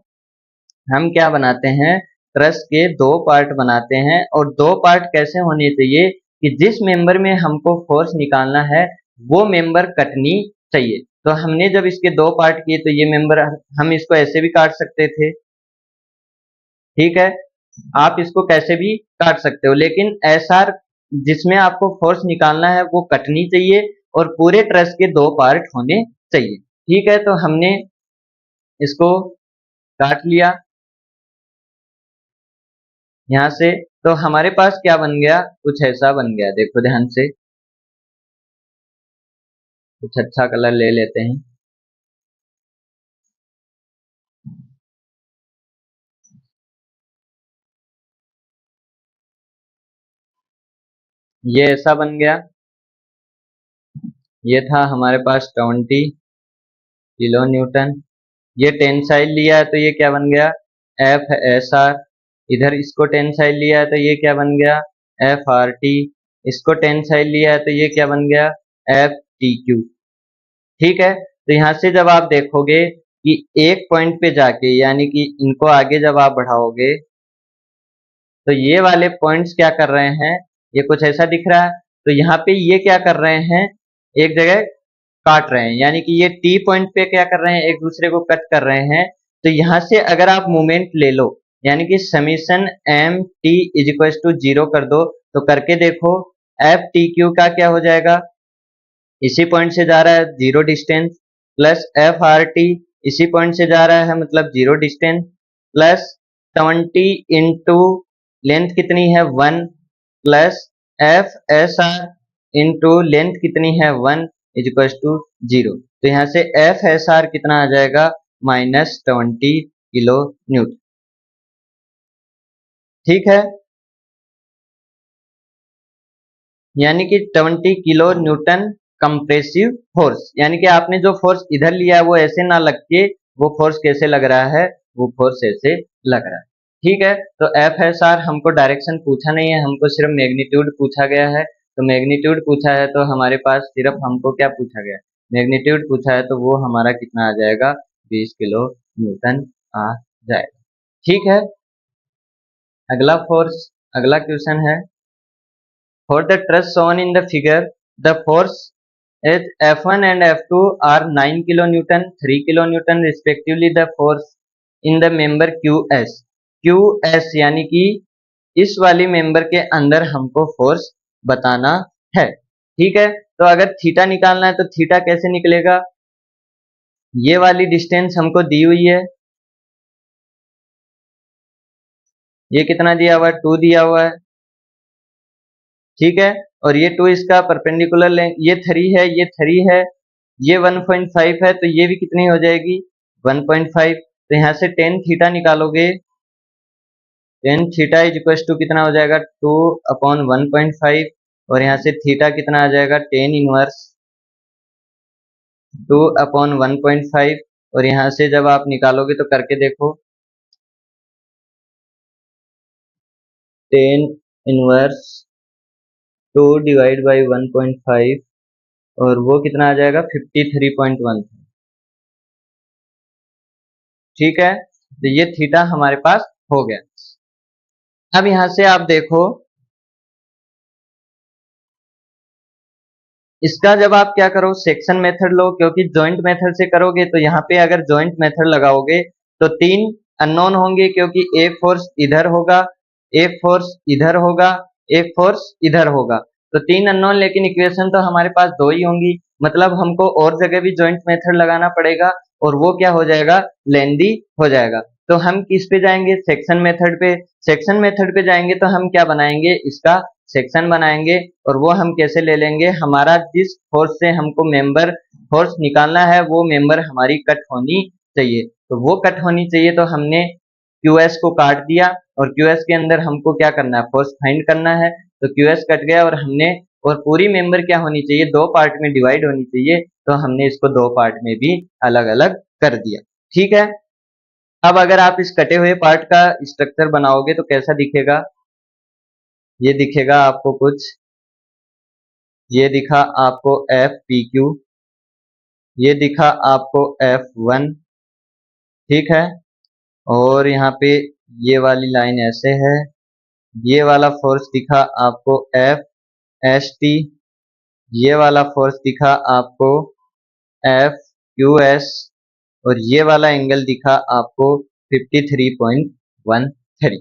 हम क्या बनाते हैं, ट्रस के दो पार्ट बनाते हैं, और दो पार्ट कैसे होने चाहिए कि जिस मेंबर में हमको फोर्स निकालना है वो मेंबर कटनी चाहिए। तो हमने जब इसके दो पार्ट किए तो ये मेंबर हम इसको ऐसे भी काट सकते थे, ठीक है, आप इसको कैसे भी काट सकते हो, लेकिन एसआर जिसमें आपको फोर्स निकालना है वो कटनी चाहिए और पूरे ट्रस के दो पार्ट होने चाहिए। ठीक है, तो हमने इसको काट लिया यहां से। तो हमारे पास क्या बन गया, कुछ ऐसा बन गया, देखो ध्यान से, कुछ अच्छा कलर ले लेते हैं। ये ऐसा बन गया। ये था हमारे पास 20 किलो न्यूटन। ये टेंसाइल लिया है तो ये क्या बन गया, एफ एस आर। इधर इसको टेंसाइल लिया है तो ये क्या बन गया, एफ आर टी। इसको टेंसाइल लिया है तो ये क्या बन गया, एफ टी क्यू। ठीक है, तो यहां से जब आप देखोगे कि एक पॉइंट पे जाके, यानी कि इनको आगे जब आप बढ़ाओगे तो ये वाले पॉइंट्स क्या कर रहे हैं, ये कुछ ऐसा दिख रहा है। तो यहाँ पे ये क्या कर रहे हैं, एक जगह काट रहे हैं, यानी कि ये टी पॉइंट पे क्या कर रहे हैं, एक दूसरे को कट कर रहे हैं। तो यहां से अगर आप मोमेंट ले लो, यानी कि summation M T is equal to 0 कर दो, तो करके देखो एफ टी क्यू का क्या हो जाएगा, इसी पॉइंट से जा रहा है 0 distance, plus F R T इसी पॉइंट से जा रहा है मतलब 0 डिस्टेंस, प्लस 20 इंटू लेंथ कितनी है 1, plus F S R into length कितनी है 1 इज इक्वल टू 0। तो यहाँ से एफ एस आर कितना आ जाएगा, -20 किलो न्यूटन। ठीक है, यानी कि 20 किलो न्यूटन कंप्रेसिव फोर्स, यानी कि आपने जो फोर्स इधर लिया है वो ऐसे ना लग के, वो फोर्स कैसे लग रहा है, वो फोर्स ऐसे लग रहा है। ठीक है, तो एफ एस आर हमको डायरेक्शन पूछा नहीं है, हमको सिर्फ मैग्नीट्यूड पूछा गया है। तो मैग्नीट्यूड पूछा है तो हमारे पास सिर्फ हमको क्या पूछा गया, मैग्नीट्यूड पूछा है, तो वो हमारा कितना आ जाएगा, 20 किलो न्यूटन आ जाएगा। ठीक है, अगला फोर्स, अगला क्वेश्चन है, for the truss shown in the figure, the force is F1 and F2 are 9 kilonewton, 3 kilonewton respectively. The force in the member QS, QS यानी कि इस वाली मेंबर के अंदर हमको फोर्स बताना है। ठीक है, तो अगर थीटा निकालना है तो थीटा कैसे निकलेगा, ये वाली डिस्टेंस हमको दी हुई है, ये कितना दिया हुआ है, 2 दिया हुआ है। ठीक है, और ये 2 इसका परपेंडिकुलर लेंथ, ये 3 है, ये 3 है, ये 1.5 है, तो ये भी कितनी हो जाएगी, 1.5। तो यहाँ से टेन थीटा निकालोगे, tan theta is equal to कितना हो जाएगा, 2/1.5, और यहाँ से थीटा कितना आ जाएगा, टेन इनवर्स 2/1.5। और यहाँ से जब आप निकालोगे तो करके देखो, टेन इनवर्स 2 डिवाइड बाई 1.5, और वो कितना आ जाएगा, 53.1। ठीक है, तो ये थीटा हमारे पास हो गया। अब यहां से आप देखो, इसका जब आप क्या करो, सेक्शन मेथड लो, क्योंकि जॉइंट मेथड से करोगे तो यहाँ पे अगर जॉइंट मेथड लगाओगे तो 3 अननोन होंगे, क्योंकि एक फोर्स इधर होगा, एक फोर्स इधर होगा, एक फोर्स इधर होगा। तो 3 अननोन, लेकिन इक्वेशन तो हमारे पास 2 ही होंगी, मतलब हमको और जगह भी जॉइंट मेथड लगाना पड़ेगा, और वो क्या हो जाएगा, लेंदी हो जाएगा। तो हम किस पे जाएंगे, सेक्शन मेथड पे। सेक्शन मेथड पे जाएंगे तो हम क्या बनाएंगे, इसका सेक्शन बनाएंगे, और वो हम कैसे ले लेंगे, हमारा जिस फोर्स से हमको मेंबर फोर्स निकालना है वो मेंबर हमारी कट होनी चाहिए। तो वो कट होनी चाहिए, तो हमने क्यूएस को काट दिया, और क्यूएस के अंदर हमको क्या करना है, फोर्स फाइंड करना है। तो क्यूएस कट गया, और हमने, और पूरी मेंबर क्या होनी चाहिए, दो पार्ट में डिवाइड होनी चाहिए, तो हमने इसको दो पार्ट में भी अलग अलग कर दिया। ठीक है, अब अगर आप इस कटे हुए पार्ट का स्ट्रक्चर बनाओगे तो कैसा दिखेगा, ये दिखेगा आपको कुछ, ये दिखा आपको एफ पी क्यू, ये दिखा आपको F1, ठीक है। और यहाँ पे ये वाली लाइन ऐसे है, ये वाला फोर्स दिखा आपको FST, ये वाला फोर्स दिखा आपको FQS, और ये वाला एंगल दिखा आपको 53.13,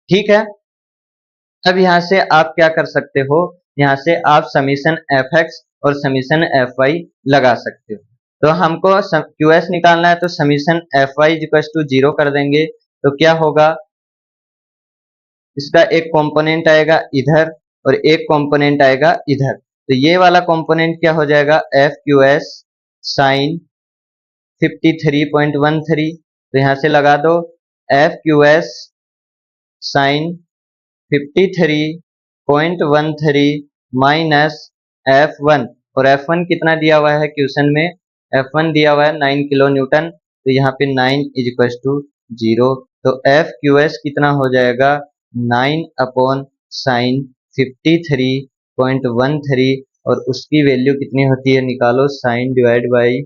ठीक है। अब यहाँ से आप क्या कर सकते हो, यहाँ से आप समीशन Fx और समीशन Fy लगा सकते हो। तो हमको QS निकालना है, तो समीशन Fy = 0 कर देंगे, तो क्या होगा, इसका एक कंपोनेंट आएगा इधर और एक कंपोनेंट आएगा इधर, तो ये वाला कंपोनेंट क्या हो जाएगा, FQS साइन 53.13, तो यहाँ से लगा दो FQS साइन 53.13 माइनस F1, और F1 कितना दिया हुआ है क्वेश्चन में, F1 दिया हुआ है 9 किलो न्यूटन, तो यहाँ पे 9 = 0, तो FQS कितना हो जाएगा, 9/sin 53.13, और उसकी वैल्यू कितनी होती है निकालो, sine divide by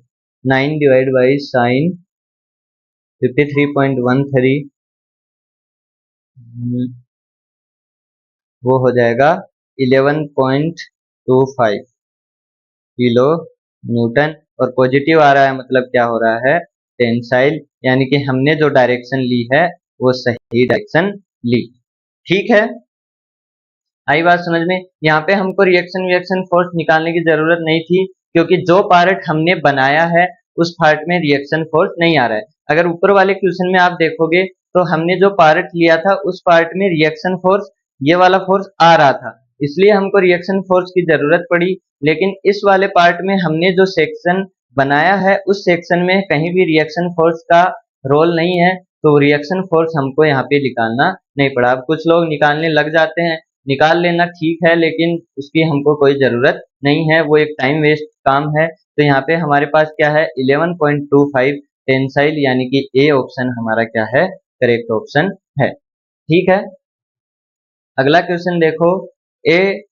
9 divide by sine 53.13, वो हो जाएगा 11.25 किलो न्यूटन, और पॉजिटिव आ रहा है, मतलब क्या हो रहा है, टेंसाइल, यानी कि हमने जो डायरेक्शन ली है वो सही डायरेक्शन ली, ठीक है। आई बात समझ में। यहाँ पे हमको रिएक्शन फोर्स निकालने की जरूरत नहीं थी, क्योंकि जो पार्ट हमने बनाया है उस पार्ट में रिएक्शन फोर्स नहीं आ रहा है। अगर ऊपर वाले क्वेश्चन में आप देखोगे तो हमने जो पार्ट लिया था उस पार्ट में रिएक्शन फोर्स, ये वाला फोर्स आ रहा था, इसलिए हमको रिएक्शन फोर्स की जरूरत पड़ी। लेकिन इस वाले पार्ट में हमने जो सेक्शन बनाया है उस सेक्शन में कहीं भी रिएक्शन फोर्स का रोल नहीं है, तो रिएक्शन फोर्स हमको यहाँ पे निकालना नहीं पड़ा। अब कुछ लोग निकालने लग जाते हैं, निकाल लेना ठीक है, लेकिन उसकी हमको कोई जरूरत नहीं है, वो एक टाइम वेस्ट काम है। तो यहाँ पे हमारे पास क्या है, 11.25 टेंसाइल, यानी कि ए ऑप्शन हमारा क्या है, करेक्ट ऑप्शन है, ठीक है। अगला क्वेश्चन देखो, ए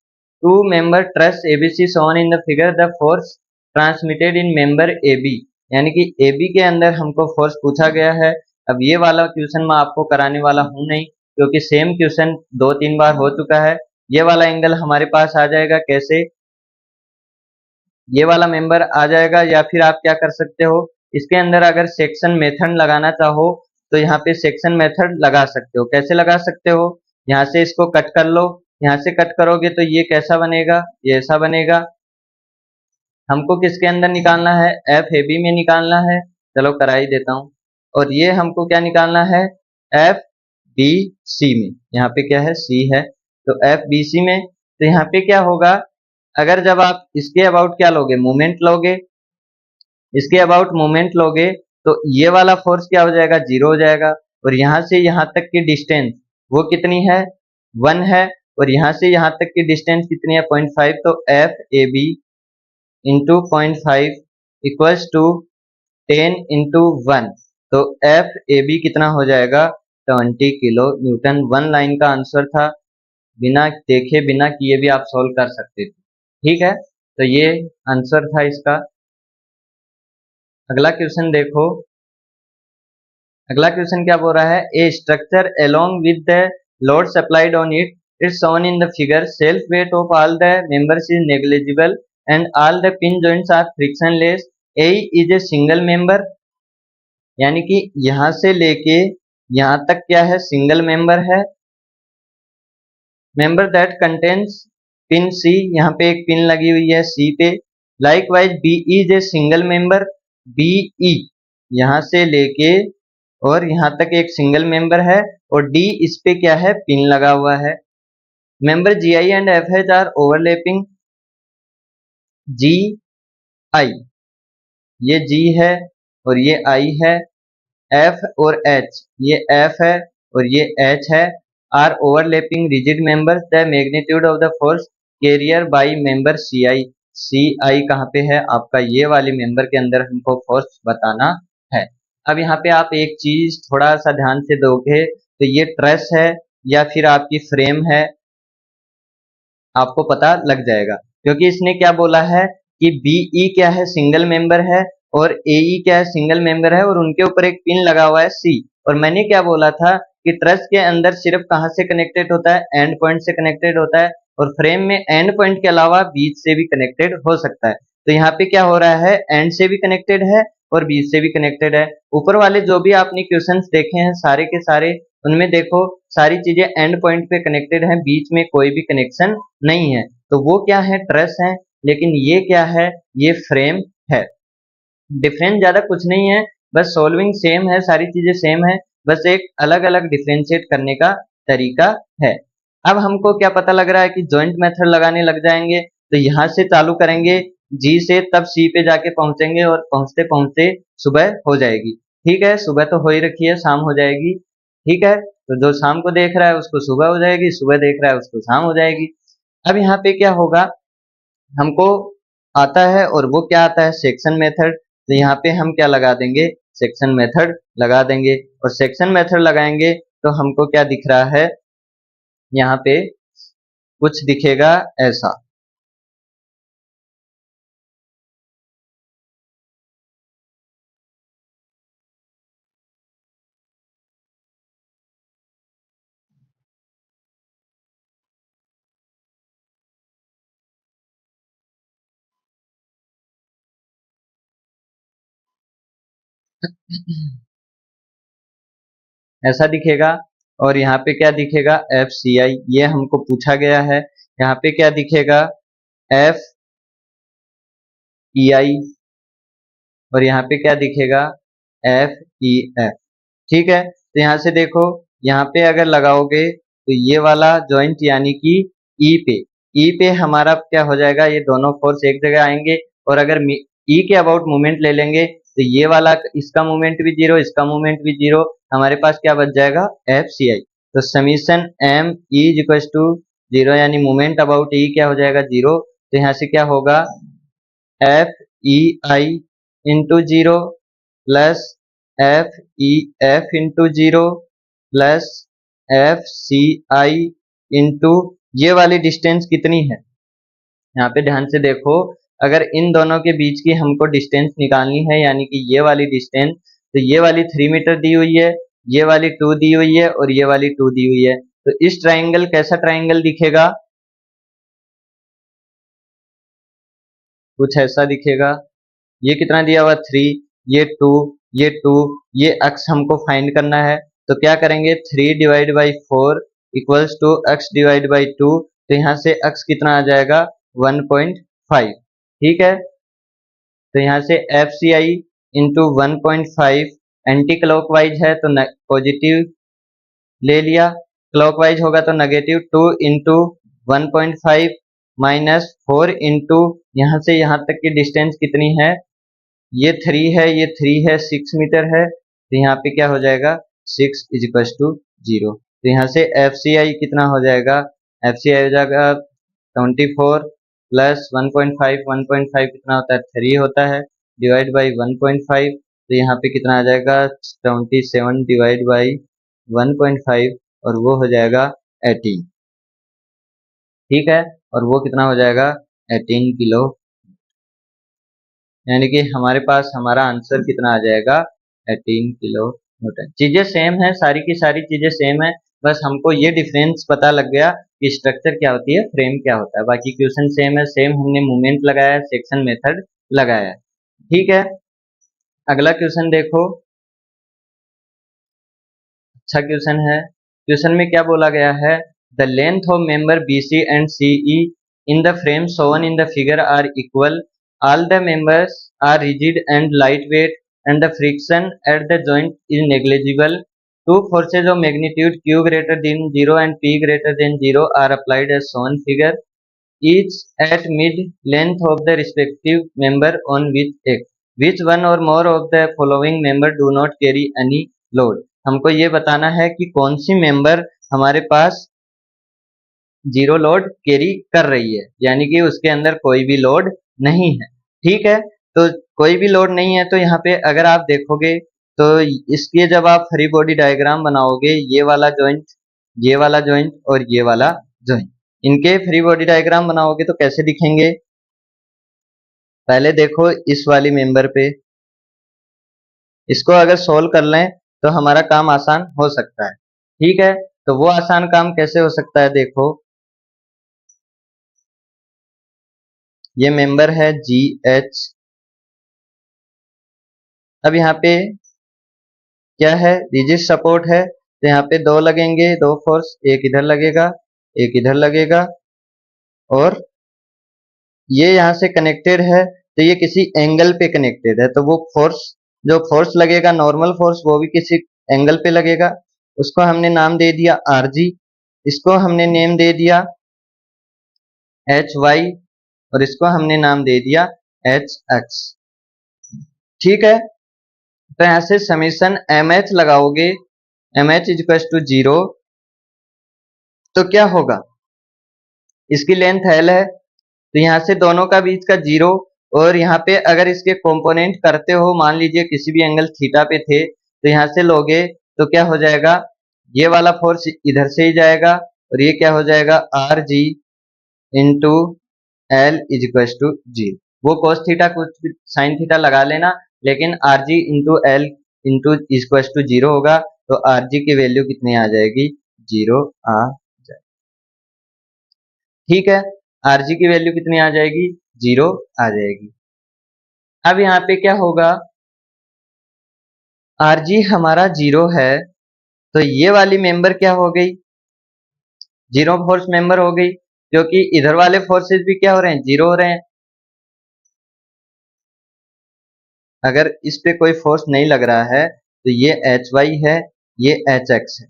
2-member truss ABC shown in the figure, the force transmitted in member AB, यानी कि AB के अंदर हमको फोर्स पूछा गया है। अब ये वाला क्वेश्चन मैं आपको कराने वाला हूं नहीं, क्योंकि सेम क्वेश्चन 2-3 बार हो चुका है। ये वाला एंगल हमारे पास आ जाएगा कैसे, ये वाला मेंबर आ जाएगा, या फिर आप क्या कर सकते हो, इसके अंदर अगर सेक्शन मेथड लगाना चाहो तो यहाँ पे सेक्शन मेथड लगा सकते हो। कैसे लगा सकते हो, यहाँ से इसको कट कर लो, यहाँ से कट करोगे तो ये कैसा बनेगा, ये ऐसा बनेगा। हमको किसके अंदर निकालना है, FAB में निकालना है, चलो करा ही देता हूँ। और ये हमको क्या निकालना है, FBC में, यहाँ पे क्या है, C है, तो FBC में। तो यहाँ पे क्या होगा, अगर जब आप इसके अबाउट क्या लोगे, मोमेंट लोगे, इसके अबाउट मोमेंट लोगे, तो ये वाला फोर्स क्या हो जाएगा, 0 हो जाएगा, और यहाँ से यहाँ तक की डिस्टेंस वो कितनी है, 1 है, और यहाँ से यहाँ तक की डिस्टेंस कितनी है, 0.5, तो FAB into 0.5 equals to 10 into 1, तो FAB कितना हो जाएगा, 20 किलो न्यूटन। 1 लाइन का आंसर था, बिना देखे बिना किए भी आप सॉल्व कर सकते थे, ठीक है। तो ये आंसर था इसका। अगला क्वेश्चन देखो, अगला क्वेश्चन क्या बोल रहा है, a structure along with the load supplied on it is shown in the figure, self weight of all the members is negligible and all the pin joints are frictionless, a is a single member, यानी कि यहां से लेके यहां तक क्या है, single member है। Member that contains pin C, यहाँ पे एक पिन लगी हुई है सी पे। Likewise B is a single member, be यहां से लेके और यहां तक एक सिंगल मेंबर है, और डी इस पे क्या है, पिन लगा हुआ है। Member G I and F H are overlapping, G I, ये जी है और ये आई है, एफ और एच, ये एफ है और ये एच है, are overlapping rigid members, the magnitude of the force carrier by member C I. C I कहाँ पे है आपका, ये वाली मेंबर के अंदर हमको फोर्स बताना है। अब यहाँ पे आप एक चीज थोड़ा सा ध्यान से दोगे तो ये ट्रस है या फिर आपकी फ्रेम है, आपको पता लग जाएगा, क्योंकि इसने क्या बोला है कि बीई क्या है, सिंगल मेंबर है, और एई क्या है, सिंगल मेंबर है, और उनके ऊपर एक पिन लगा हुआ है सी। और मैंने क्या बोला था कि ट्रस के अंदर सिर्फ कहां से कनेक्टेड होता है, एंड पॉइंट से कनेक्टेड होता है, और फ्रेम में एंड पॉइंट के अलावा बीच से भी कनेक्टेड हो सकता है। तो यहाँ पे क्या हो रहा है, एंड से भी कनेक्टेड है और बीच से भी कनेक्टेड है। ऊपर वाले जो भी आपने क्वेश्चंस देखे हैं सारे के सारे, उनमें देखो सारी चीजें एंड पॉइंट पे कनेक्टेड हैं, बीच में कोई भी कनेक्शन नहीं है। तो वो क्या है, ट्रस है, लेकिन ये क्या है, ये फ्रेम है। डिफरेंस ज्यादा कुछ नहीं है, बस सॉल्विंग सेम है, सारी चीजें सेम है, बस एक अलग अलग डिफरेंशिएट करने का तरीका है। अब हमको क्या पता लग रहा है कि जॉइंट मेथड लगाने लग जाएंगे, तो यहां से चालू करेंगे जी से, तब सी पे जाके पहुंचेंगे, और पहुंचते पहुंचते सुबह हो जाएगी। ठीक है, सुबह तो हो ही रखी है, शाम हो जाएगी। ठीक है, तो जो शाम को देख रहा है उसको सुबह हो जाएगी, सुबह देख रहा है उसको शाम हो जाएगी। अब यहाँ पे क्या होगा, हमको आता है, और वो क्या आता है, सेक्शन मेथड। तो यहाँ पे हम क्या लगा देंगे, सेक्शन मेथड लगा देंगे, और सेक्शन मेथड लगाएंगे तो हमको क्या दिख रहा है, यहाँ पे कुछ दिखेगा ऐसा। ऐसा दिखेगा, और यहाँ पे क्या दिखेगा, एफ सी आई, ये हमको पूछा गया है। यहाँ पे क्या दिखेगा, एफ ई आई, और यहाँ पे क्या दिखेगा, एफ ई एफ। ठीक है, तो यहाँ से देखो, यहाँ पे अगर लगाओगे तो ये वाला जॉइंट यानी कि ई पे हमारा क्या हो जाएगा, ये दोनों फोर्स एक जगह आएंगे, और अगर ई के अबाउट मूवमेंट ले लेंगे तो ये वाला, इसका मूवमेंट भी जीरो, इसका मूवमेंट भी जीरो, हमारे पास क्या बच जाएगा, एफ सी आई। तो summation M E is equal to zero, यानी मूवमेंट अबाउट ई क्या हो जाएगा, जीरो। तो यहाँ से क्या होगा, F E I into zero plus F E F into zero plus F C I into, ये वाली डिस्टेंस कितनी है, यहाँ पे ध्यान से देखो, अगर इन दोनों के बीच की हमको डिस्टेंस निकालनी है, यानी कि ये वाली डिस्टेंस, तो ये वाली 3 मीटर दी हुई है, ये वाली 2 दी हुई है, और ये वाली 2 दी हुई है। तो इस ट्राइंगल, कैसा ट्राइंगल दिखेगा, कुछ ऐसा दिखेगा। ये कितना दिया हुआ, 3, ये 2, ये 2, ये अक्स हमको फाइंड करना है। तो क्या करेंगे, 3/4 इक्वल्स टू अक्स डिवाइड बाई 2। तो यहाँ से अक्स कितना आ जाएगा, 1.5। ठीक है, तो यहाँ से F C I into 1.5, anti clockwise है तो पॉजिटिव ले लिया, क्लॉकवाइज होगा तो नेगेटिव, 2 इंटू 1.5 माइनस 4 इंटू, यहाँ से यहाँ तक की डिस्टेंस कितनी है, ये 3 है, ये 3 है, 6 मीटर है। तो यहाँ पे क्या हो जाएगा, 6 इज इक्वल टू 0। तो यहाँ से एफ सी आई कितना हो जाएगा, एफ सी आई हो जाएगा 24 प्लस 1.5, 1.5 कितना होता है, 3 होता है, डिवाइड बाई 1.5। तो यहाँ पे कितना आ जाएगा, 27 डिवाइड बाई 1.5, और वो हो जाएगा 18। ठीक है, और वो कितना हो जाएगा, 18 किलो, यानी कि हमारे पास हमारा आंसर कितना आ जाएगा, 18 किलो न्यूटन। चीजें सेम है, सारी की सारी चीजें सेम है, बस हमको ये डिफरेंस पता लग गया कि स्ट्रक्चर क्या होती है, फ्रेम क्या होता है। बाकी क्वेश्चन सेम है, सेम हमने मूवमेंट लगाया है, सेक्शन मेथड लगाया है। ठीक है, अगला क्वेश्चन देखो, अच्छा क्वेश्चन है। क्वेश्चन में क्या बोला गया है, the length of member B C and C E in the frame shown in the figure are equal, all the members are rigid and lightweight, and the friction at the joint is negligible. Two forces of magnitude q greater than 0 and p greater than 0 are applied as shown figure, each at mid length of the respective member on which x. Which one or more of the following member do not carry any load? हमको ये बताना है कि कौन सी member हमारे पास zero load carry कर रही है, यानी कि उसके अंदर कोई भी लोड नहीं है। ठीक है, तो कोई भी लोड नहीं है, तो यहाँ पे अगर आप देखोगे तो इसके जब आप फ्री बॉडी डायग्राम बनाओगे, ये वाला जॉइंट और ये वाला जॉइंट, इनके फ्री बॉडी डायग्राम बनाओगे तो कैसे दिखेंगे? पहले देखो इस वाली मेंबर पे, इसको अगर सोल्व कर लें तो हमारा काम आसान हो सकता है। ठीक है, तो वो आसान काम कैसे हो सकता है? देखो, ये मेंबर है जी एच। अब यहाँ पे क्या है? रिजिड सपोर्ट है, तो यहाँ पे दो लगेंगे, दो फोर्स, एक इधर लगेगा, एक इधर लगेगा, और ये यहाँ से कनेक्टेड है, तो ये किसी एंगल पे कनेक्टेड है, तो वो फोर्स, जो फोर्स लगेगा नॉर्मल फोर्स, वो भी किसी एंगल पे लगेगा। उसको हमने नाम दे दिया आर जी, इसको हमने नेम दे दिया एच वाई, और इसको हमने नाम दे दिया एच एक्स। ठीक है, तो यहाँ से समीशन एम एच लगाओगे, M H is equal to 0, तो क्या होगा? इसकी लेंथ एल है, तो यहाँ से दोनों का बीच का 0, और यहाँ पे अगर इसके कंपोनेंट करते हो, मान लीजिए किसी भी एंगल थीटा पे थे, तो यहाँ से लोगे तो क्या हो जाएगा? ये वाला फोर्स इधर से ही जाएगा, और ये क्या हो जाएगा? R G into L is equal to 0। वो कोस थीटा कुछ भी साइन थीटा लगा लेना, लेकिन R G into L into equal to 0 होगा, तो आर जी की वैल्यू कितनी आ जाएगी? 0 आ जाएगी। ठीक है, आर जी की वैल्यू कितनी आ जाएगी? 0 आ जाएगी। अब यहाँ पे क्या होगा? आर जी हमारा 0 है, तो ये वाली मेंबर क्या हो गई? 0 फोर्स मेंबर हो गई, क्योंकि इधर वाले फोर्सेस भी क्या हो रहे हैं? 0 हो रहे हैं। अगर इस पे कोई फोर्स नहीं लग रहा है, तो ये एच वाई है, ये एच एक्स है।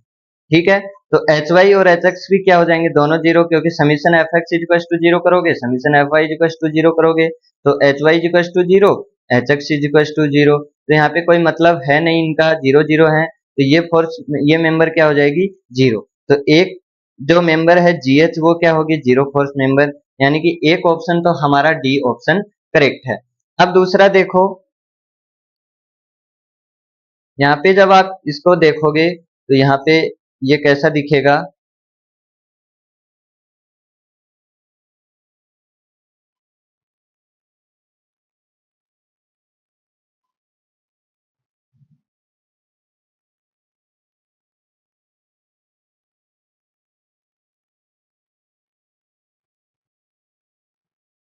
ठीक है, तो एच वाई और एच एक्स भी क्या हो जाएंगे? दोनों 0, क्योंकि summation F X is equal to 0 करोगे, summation F Y is equal to 0 करोगे, तो H Y is equal to 0, H X is equal to 0। तो यहाँ पे कोई मतलब है नहीं इनका, 0 0 है, तो ये फोर्स, ये मेंबर क्या हो जाएगी? 0। तो एक जो मेंबर है जी एच, वो क्या होगी? 0 फोर्स मेंबर, यानी कि एक ऑप्शन तो हमारा डी ऑप्शन करेक्ट है। अब दूसरा देखो, यहाँ पे जब आप इसको देखोगे तो यहाँ पे ये कैसा दिखेगा?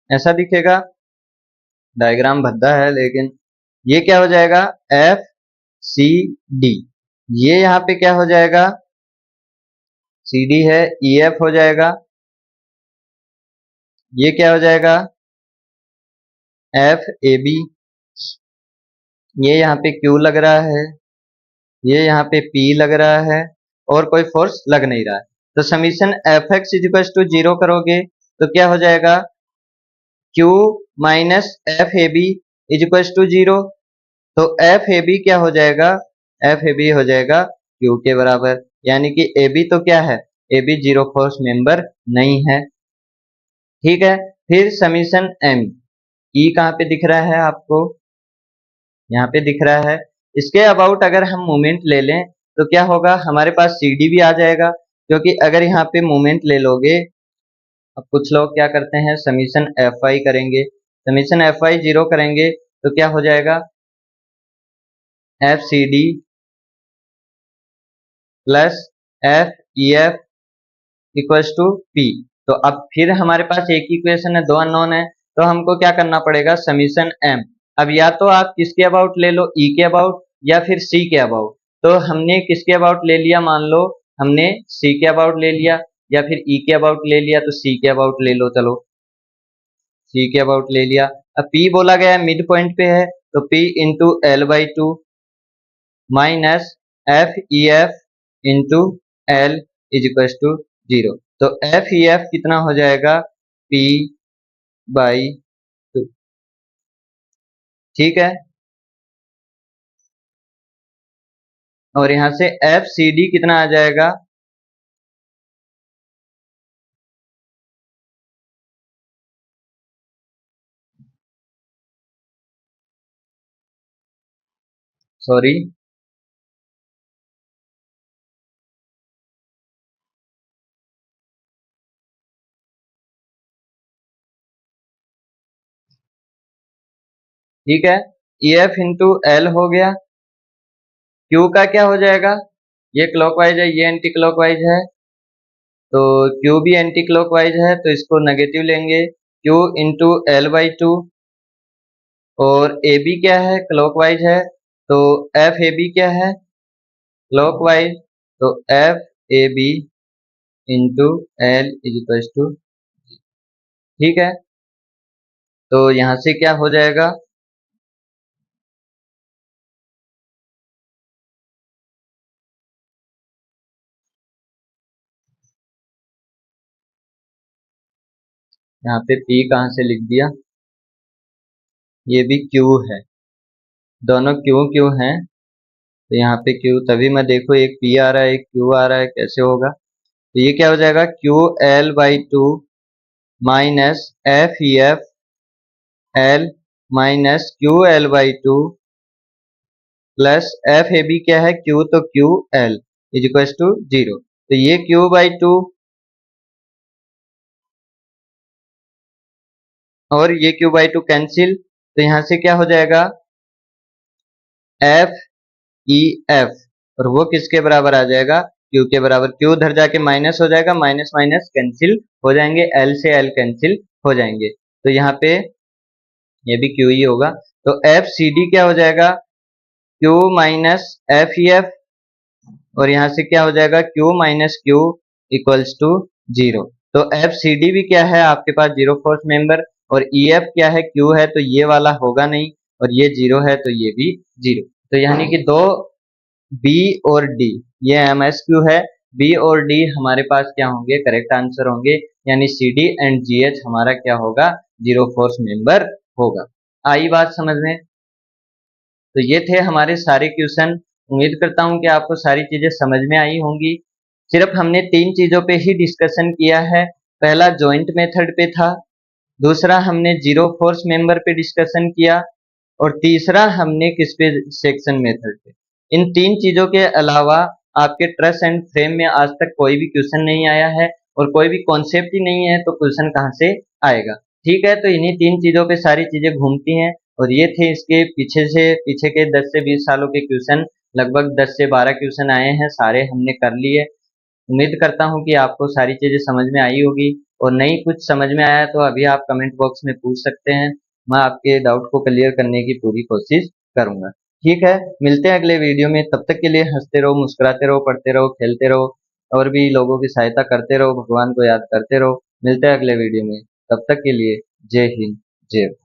ऐसा दिखेगा, डायग्राम भद्दा है, लेकिन ये क्या हो जाएगा? F C D. ये यहाँ पे क्या हो जाएगा? सी डी है, ई एफ हो जाएगा। ये क्या हो जाएगा? F A B. ये यहाँ पे क्यू लग रहा है, ये यहाँ पे पी लग रहा है, और कोई फोर्स लग नहीं रहा है। तो summation F X is equal to 0 करोगे तो क्या हो जाएगा? Q minus F A B is equal to 0। तो एफ ए बी क्या हो जाएगा? एफ ए बी हो जाएगा क्यू के बराबर, यानी कि ए बी तो क्या है? ए बी 0 फोर्स मेंबर नहीं है। ठीक है, फिर समीशन एम, ई कहाँ पे दिख रहा है आपको? यहाँ पे दिख रहा है। इसके अबाउट अगर हम मोमेंट ले लें तो क्या होगा? हमारे पास सी डी भी आ जाएगा, क्योंकि अगर यहाँ पे मोमेंट ले लोगे, अब कुछ लोग क्या करते हैं, समीशन एफ आई करेंगे, समीशन एफ आई 0 करेंगे तो क्या हो जाएगा? F C D plus F E F equals to P. तो अब फिर हमारे पास एक इक्वेशन है, दो अननोन है, तो हमको क्या करना पड़ेगा? Summation M. अब या तो आप किसके अबाउट ले लो, ई के अबाउट या फिर सी के अबाउट। तो हमने किसके अबाउट ले लिया? मान लो हमने सी के अबाउट ले लिया, या फिर ई के अबाउट ले लिया, तो सी के अबाउट ले लो। चलो, सी के अबाउट ले लिया। अब पी बोला गया है मिड पॉइंट पे है, तो P into L by two minus F E F into L is equal to 0। तो एफ ई एफ कितना हो जाएगा? P by 2। ठीक है, और यहां से एफ सी डी कितना आ जाएगा? सॉरी, ठीक है, EF इंटू एल हो गया। Q का क्या हो जाएगा, ये क्लॉकवाइज है, ये एंटी क्लॉकवाइज है, तो Q भी एंटी क्लॉकवाइज है, तो इसको नेगेटिव लेंगे, Q into L by to. और AB क्या है, क्लॉकवाइज है, तो FAB क्या है, क्लॉकवाइज, तो FAB into L is equal to, ठीक है। तो यहां से क्या हो जाएगा, यहाँ पे P कहाँ से लिख दिया, ये भी Q है, दोनों Q हैं, तो यहाँ पे Q, तभी मैं देखो एक P आ रहा है एक Q आ रहा है, कैसे होगा। तो ये क्या हो जाएगा, QL by two minus FEF L minus QL by two plus FAB क्या है, Q, तो QL इज इक्वल टू 0। तो ये Q बाई टू और ये Q बाई टू कैंसिल, तो यहाँ से क्या हो जाएगा, FEF, और वो किसके बराबर आ जाएगा, Q के बराबर। Q उधर जाके माइनस हो जाएगा, माइनस माइनस कैंसिल हो जाएंगे, L से L कैंसिल हो जाएंगे, तो यहाँ पे ये भी Q ही होगा। तो FCD क्या हो जाएगा, Q माइनस FEF, और यहाँ से क्या हो जाएगा, Q minus Q equals to 0। तो FCD भी क्या है आपके पास, जीरो फोर्स मेंबर, और EF क्या है, Q है, तो ये वाला होगा नहीं, और ये 0 है, तो ये भी 0। तो यानी कि दो बी और डी, ये MSQ है, बी और डी हमारे पास क्या होंगे, करेक्ट आंसर होंगे, यानी CD एंड GH हमारा क्या होगा, जीरो फोर्स मेंबर होगा। आई बात समझ में। तो ये थे हमारे सारे क्वेश्चन। उम्मीद करता हूँ कि आपको सारी चीजें समझ में आई होंगी। सिर्फ हमने तीन चीजों पे ही डिस्कशन किया है। पहला जॉइंट मेथड पे था, दूसरा हमने जीरो फोर्स मेंबर पे डिस्कशन किया, और तीसरा हमने किस पे, सेक्शन मेथड पे। इन तीन चीजों के अलावा आपके ट्रस एंड फ्रेम में आज तक कोई भी क्वेश्चन नहीं आया है, और कोई भी कॉन्सेप्ट ही नहीं है, तो क्वेश्चन कहाँ से आएगा। ठीक है, तो इन्हीं तीन चीजों पे सारी चीजें घूमती हैं, और ये थे इसके पीछे के 10 से 20 सालों के क्वेश्चन। लगभग 10 से 12 क्वेश्चन आए हैं, सारे हमने कर लिए। उम्मीद करता हूँ कि आपको सारी चीजें समझ में आई होगी, और नहीं कुछ समझ में आया तो अभी आप कमेंट बॉक्स में पूछ सकते हैं, मैं आपके डाउट को क्लियर करने की पूरी कोशिश करूंगा। ठीक है, मिलते हैं अगले वीडियो में, तब तक के लिए हंसते रहो, मुस्कुराते रहो, पढ़ते रहो, खेलते रहो, और भी लोगों की सहायता करते रहो, भगवान को याद करते रहो। मिलते हैं अगले वीडियो में, तब तक के लिए जय हिंद, जय भारत।